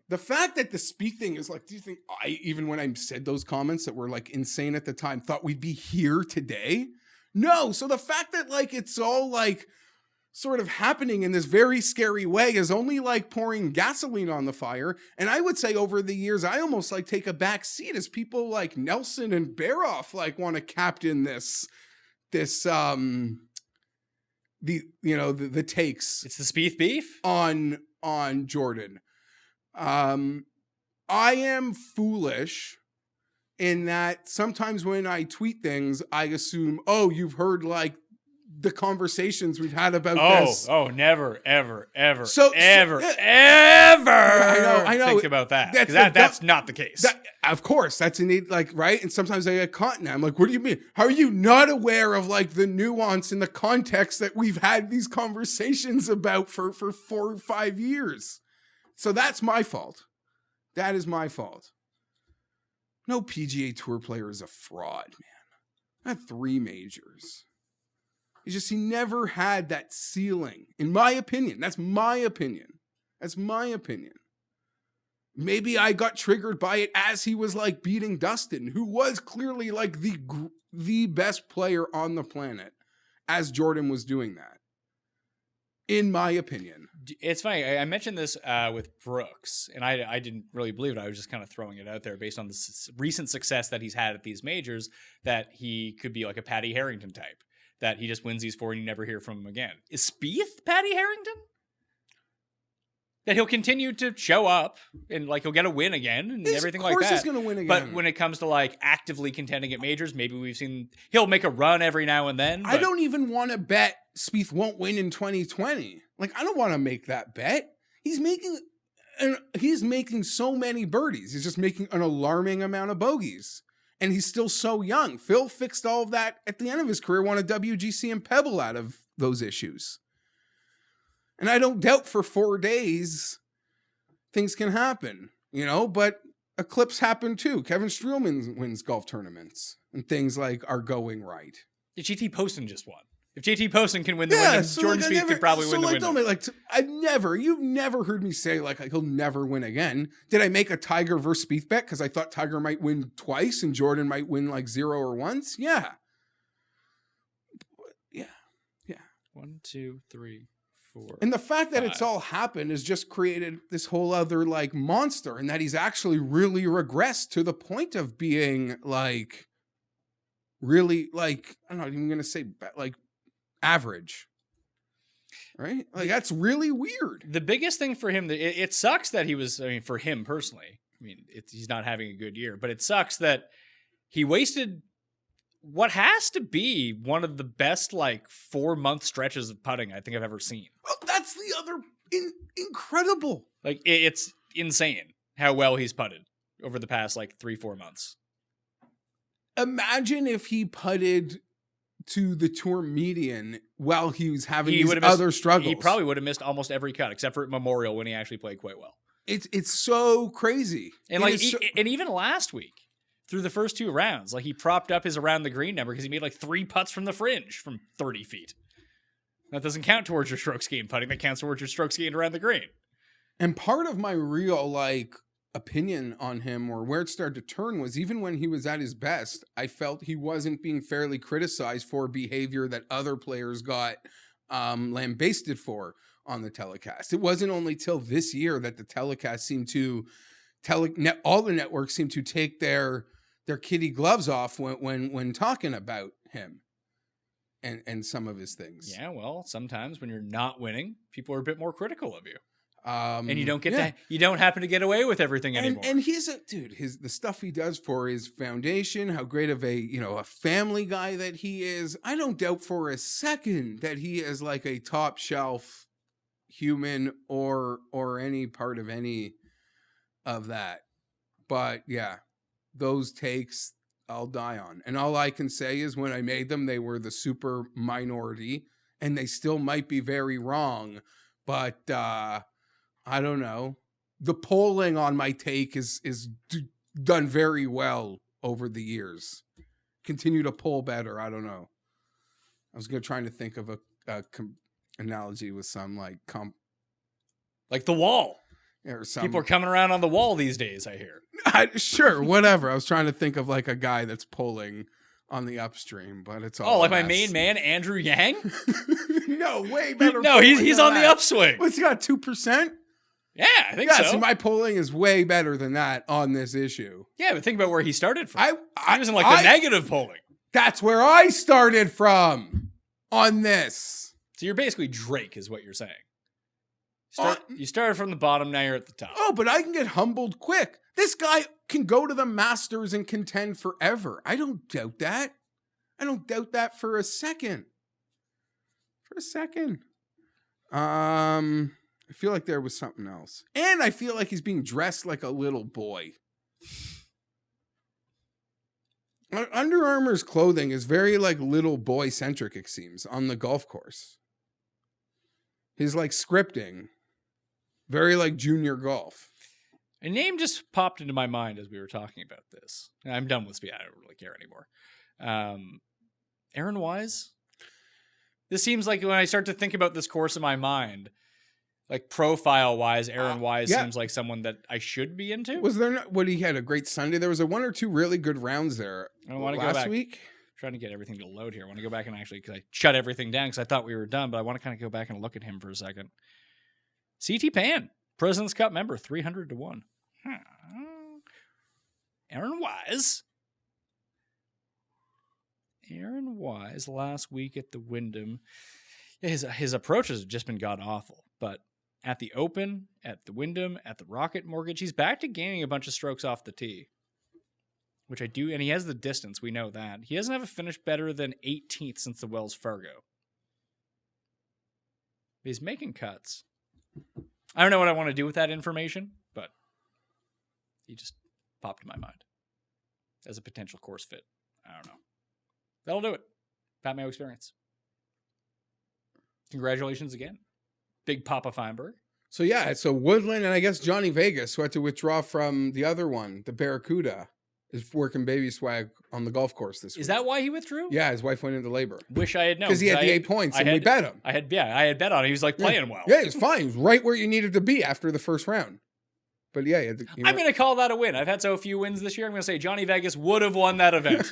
the fact that the Spieth thing is like, do you think even when I said those comments that were like insane at the time, thought we'd be here today? No. So the fact that like it's all like sort of happening in this very scary way is only like pouring gasoline on the fire. And I would say over the years, I almost like take a back seat as people like Nelson and Baroff like want to captain the takes. It's the Spieth beef on Jordan. I am foolish in that sometimes when I tweet things, I assume, oh, you've heard like the conversations we've had about this. Oh, never, ever. Ever. I know. Think about that. That's not the case. Of course, that's innate, like, right? And sometimes I get caught in that. I'm like, what do you mean? How are you not aware of like the nuance and the context that we've had these conversations about for 4 or 5 years? So that's my fault. That is my fault. No PGA Tour player is a fraud, man. I had 3 majors. He never had that ceiling, in my opinion. That's my opinion. Maybe I got triggered by it as he was like beating Dustin, who was clearly like the best player on the planet, as Jordan was doing that. In my opinion. It's funny. I mentioned this with Brooks, and I didn't really believe it. I was just kind of throwing it out there based on the recent success that he's had at these majors, that he could be like a Patty Harrington type. That he just wins these 4 and you never hear from him again. Is Spieth Patty Harrington? That he'll continue to show up and like he'll get a win again and everything like that. Of course he's going to win again. But when it comes to like actively contending at majors, maybe we've seen he'll make a run every now and then. I don't even want to bet Spieth won't win in 2020. Like I don't want to make that bet. He's making so many birdies. He's just making an alarming amount of bogeys. And he's still so young. Phil fixed all of that at the end of his career, won a WGC and Pebble out of those issues. And I don't doubt for 4 days things can happen, but eclipse happen too. Kevin Streelman wins golf tournaments and things like are going right. JT Poston just won. If JT Poston can win the Wyndham, Jordan Spieth could probably win the Wyndham. You've never heard me say like he'll never win again. Did I make a Tiger versus Spieth bet because I thought Tiger might win twice and Jordan might win like 0 or once? Yeah. 1, 2, 3, 4. And the fact that 5. it's all happened has just created this whole other like monster, and that he's actually really regressed to the point of being like really like I'm not even gonna say like average, right? Like that's really weird. The biggest thing for him, it sucks that he was. I mean, for him personally, he's not having a good year, but it sucks that he wasted what has to be one of the best like 4-month stretches of putting I think I've ever seen. Well, that's the other incredible. Like it's insane how well he's putted over the past like 3-4 months. Imagine if he putted to the tour median while he was having these other struggles. He probably would have missed almost every cut except for Memorial when he actually played quite well. It's so crazy. And and even last week through the first 2 rounds, like he propped up his around the green number because he made like 3 putts from the fringe from 30 feet. That doesn't count towards your strokes gained putting. That counts towards your strokes gained around the green. And part of my real like opinion on him or where it started to turn was even when he was at his best, I felt he wasn't being fairly criticized for behavior that other players got lambasted for on the telecast. It wasn't only till this year that the telecast seemed to all the networks seemed to take their kitty gloves off when talking about him and some of his things. Yeah, well, sometimes when you're not winning, people are a bit more critical of you. And you don't get you don't happen to get away with everything anymore. And he's the stuff he does for his foundation, how great of a family guy that he is. I don't doubt for a second that he is like a top shelf human or any part of any of that. But yeah, those takes I'll die on. And all I can say is when I made them, they were the super minority and they still might be very wrong, but I don't know. The polling on my take is done very well over the years. Continue to poll better. I don't know. I was trying to think of a analogy with some like the wall. Or some... People are coming around on the wall these days, I hear. Sure, whatever. I was trying to think of like a guy that's pulling on the upstream, but it's all. Oh, like my main man, Andrew Yang? No, way better. No, he's on the upswing. What's he got, 2%? Yeah, I think so. See, my polling is way better than that on this issue. Yeah, but think about where he started from. He was in the negative polling. That's where I started from on this. So you're basically Drake, is what you're saying. You started from the bottom, now you're at the top. Oh, but I can get humbled quick. This guy can go to the Masters and contend forever. I don't doubt that. I don't doubt that for a second. I feel like there was something else. And I feel like he's being dressed like a little boy. Under Armour's clothing is very like little boy centric, it seems, on the golf course. His like scripting, very like junior golf. A name just popped into my mind as we were talking about this. I'm done with Spieth. I don't really care anymore. Aaron Wise? This seems like when I start to think about this course in my mind, like profile-wise, Aaron Wise seems like someone that I should be into. Was there not? He had a great Sunday. There was one or two really good rounds there last week. I'm trying to get everything to load here. I want to go back and actually, because I shut everything down because I thought we were done, but I want to kind of go back and look at him for a second. CT Pan, President's Cup member, 300 to 1. Aaron Wise last week at the Wyndham. His approaches have just been god-awful, but at the Open, at the Wyndham, at the Rocket Mortgage, he's back to gaining a bunch of strokes off the tee, which I do, and he has the distance, we know that. He doesn't have a finish better than 18th since the Wells Fargo. He's making cuts. I don't know what I want to do with that information, but he just popped in my mind as a potential course fit. I don't know. That'll do it. Pat Mayo Experience. Congratulations again. Big Papa Fienberg. So Woodland and I guess Johnny Vegas, who had to withdraw from the other one, the Barracuda, is working baby swag on the golf course this week. Is that why he withdrew? Yeah, his wife went into labor. Wish I had known. Because he had the 8 points and we bet him. I had bet on him. He was like playing well. Yeah, he was fine. He was right where you needed to be after the first round. But yeah, I'm going to call that a win. I've had so few wins this year. I'm going to say Johnny Vegas would have won that event.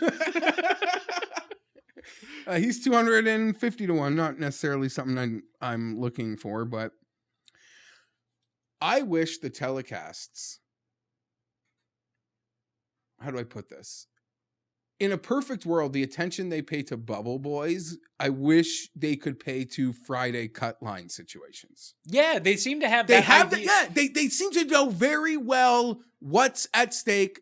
He's 250 to 1, not necessarily something I'm looking for, but I wish the telecasts, how do I put this? In a perfect world, the attention they pay to Bubble Boys, I wish they could pay to Friday cut line situations. Yeah, they seem to have that. They seem to know very well what's at stake.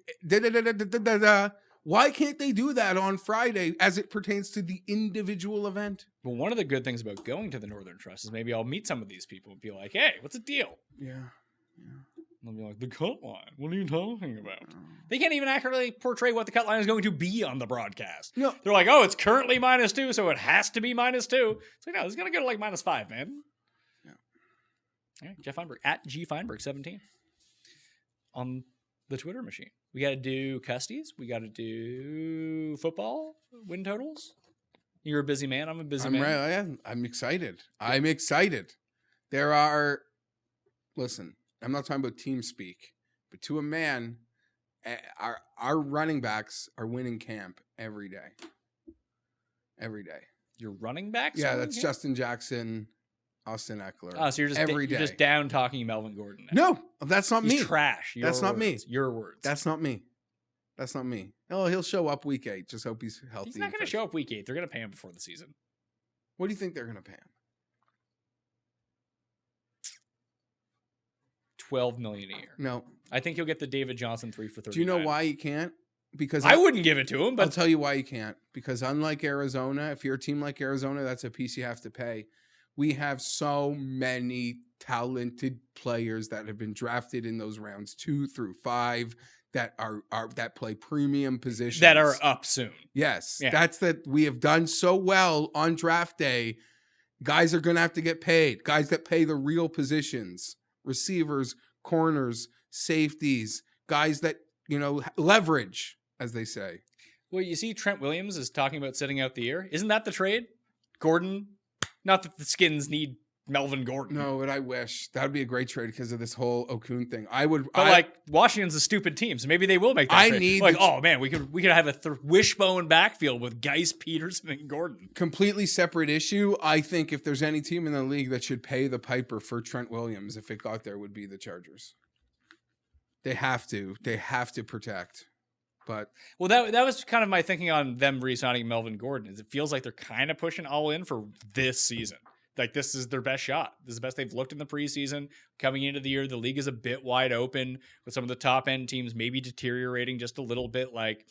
Why can't they do that on Friday as it pertains to the individual event? Well, one of the good things about going to the Northern Trust is maybe I'll meet some of these people and be like, hey, what's the deal? Yeah. And they'll be like, the cut line? What are you talking about? They can't even accurately portray what the cut line is going to be on the broadcast. No. They're like, oh, it's currently -2, so it has to be -2. It's like, no, it's going to go to like -5, man. Yeah. All right, Geoff Fienberg, at G Fienberg 17 on the Twitter machine. We got to do custies. We got to do football win totals. You're a busy man. I'm a busy man. I'm excited. I'm excited. There are, listen, I'm not talking about team speak, but to a man, our running backs are winning camp every day. Every day. Your running backs? Yeah, that's Justin Jackson, Austin Eckler. Oh, so you're just you're just down talking Melvin Gordon now. No, that's not me. He's trash. That's not me. Your words. That's not me. That's not me. Oh, he'll show up week 8. Just hope he's healthy. He's not going to show up week 8. They're going to pay him before the season. What do you think they're going to pay him? $12 million a year. No. I think he'll get the David Johnson 3 for 39. Do you know why he can't? Because I wouldn't give it to him, but I'll tell you why you can't. Because unlike Arizona, if you're a team like Arizona, that's a piece you have to pay. We have so many talented players that have been drafted in those rounds 2 through 5 that are that play premium positions that are up soon. Yes, yeah. That's that we have done so well on draft day. Guys are going to have to get paid. Guys that pay the real positions, receivers, corners, safeties, guys that, leverage, as they say. Well, you see Trent Williams is talking about sitting out the year. Isn't that the trade? Gordon, not that the Skins need Melvin Gordon. No, but I wish. That would be a great trade because of this whole Okun thing. But like Washington's a stupid team, so maybe they will make that trade. Like, oh man, we could have a wishbone backfield with Geis, Peterson, and Gordon. Completely separate issue. I think if there's any team in the league that should pay the piper for Trent Williams, if it got there, would be the Chargers. They have to. They have to protect. But that was kind of my thinking on them re-signing Melvin Gordon. Is it feels like they're kind of pushing all in for this season. Like this is their best shot. This is the best they've looked in the preseason. Coming into the year, the league is a bit wide open with some of the top end teams maybe deteriorating just a little bit. Like,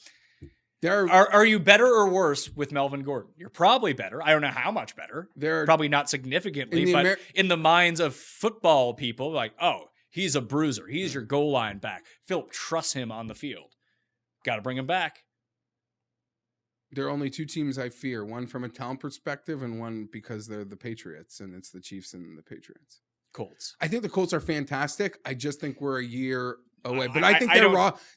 are you better or worse with Melvin Gordon? You're probably better. I don't know how much better. They're probably not significantly, but in the minds of football people, like, oh, he's a bruiser. He's your goal line back. Philip trusts him on the field. Got to bring him back. There are only two teams I fear, one from a talent perspective and one because they're the Patriots, and it's the Chiefs and the Patriots. Colts. I think the Colts are fantastic. I just think we're a year away. But I think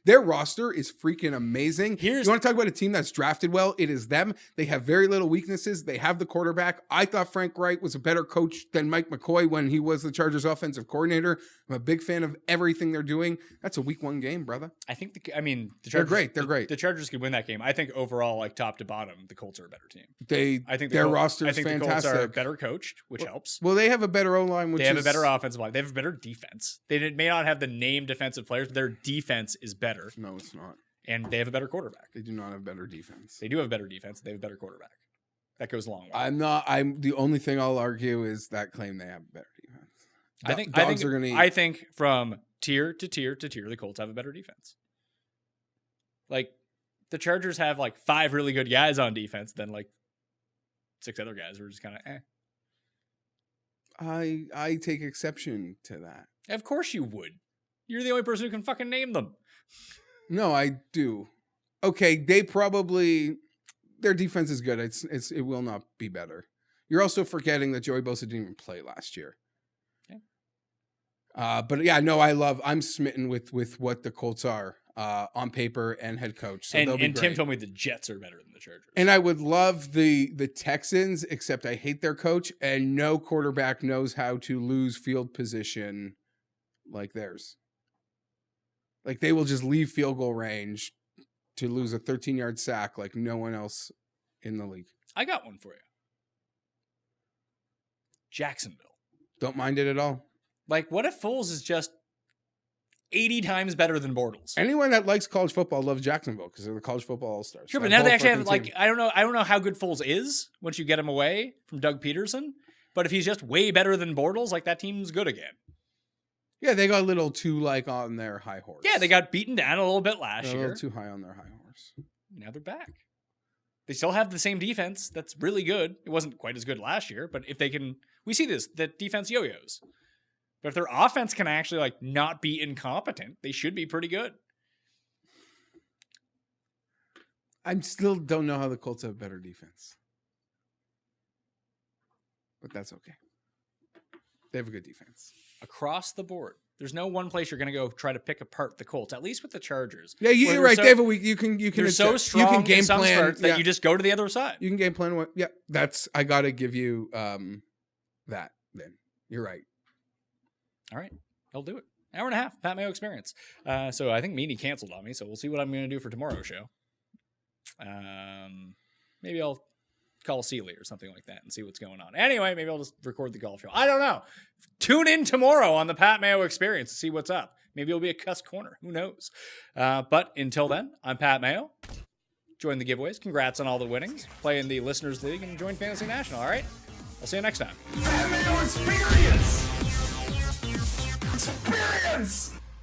their roster is freaking amazing. You want to talk about a team that's drafted well? It is them. They have very little weaknesses. They have the quarterback. I thought Frank Wright was a better coach than Mike McCoy when he was the Chargers offensive coordinator. I'm a big fan of everything they're doing. That's a week one game, brother. I think the Chargers, they're great. They're great. The Chargers could win that game. I think overall, like top to bottom, the Colts are a better team. I think their roster is fantastic. The Colts are better coached, which helps. Well, they have a better O-line. They have a better offensive line. They have a better defense. They may not have the name defensive players, but their defense is better. No, it's not. And they have a better quarterback. They do not have better defense. They do have better defense. They have a better quarterback. That goes a long way. I'm the only thing I'll argue is that claim they have better defense. I think from tier to tier to tier, the Colts have a better defense. Like the Chargers have like 5 really good guys on defense, then like 6 other guys are just kind of eh. I take exception to that. Of course you would. You're the only person who can fucking name them. No, I do. Okay, their defense is good. It will not be better. You're also forgetting that Joey Bosa didn't even play last year. Yeah. But yeah, no, I'm smitten with what the Colts are on paper and head coach. So and Tim told me the Jets are better than the Chargers. And I would love the Texans, except I hate their coach, and no quarterback knows how to lose field position like theirs. Like they will just leave field goal range to lose a 13-yard sack like no one else in the league. I got one for you. Jacksonville. Don't mind it at all. Like, what if Foles is just 80 times better than Bortles? Anyone that likes college football loves Jacksonville because they're the college football all-stars. Sure, but now they actually have, like, I don't know how good Foles is once you get him away from Doug Peterson. But if he's just way better than Bortles, like, that team's good again. Yeah, they got a little too, like, on their high horse. Yeah, they got beaten down a little bit last year. A little too high on their high horse. Now they're back. They still have the same defense that's really good. It wasn't quite as good last year, but if they can... We see this, that defense yo-yos. But if their offense can actually, like, not be incompetent, they should be pretty good. I still don't know how the Colts have better defense. But that's okay. They have a good defense. Across the board. There's no one place you're going to go try to pick apart the Colts, at least with the Chargers. Yeah, you're right. They have a week. You can they're so strong you can game plan that you just go to the other side. You can game plan what? Yeah, I got to give you that then. You're right. All right. I'll do it. Hour and a half, Pat Mayo experience. So I think Meanie canceled on me, so we'll see what I'm going to do for tomorrow's show. Maybe I'll call Sealy or something like that and see what's going on. Anyway, maybe I'll just record the golf show. I don't know. Tune in tomorrow on the Pat Mayo experience to see what's up. Maybe it'll be a cuss corner. Who knows? But until then, I'm Pat Mayo. Join the giveaways. Congrats on all the winnings. Play in the Listeners League and join Fantasy National. All right? I'll see you next time. Pat Mayo experience! Experience!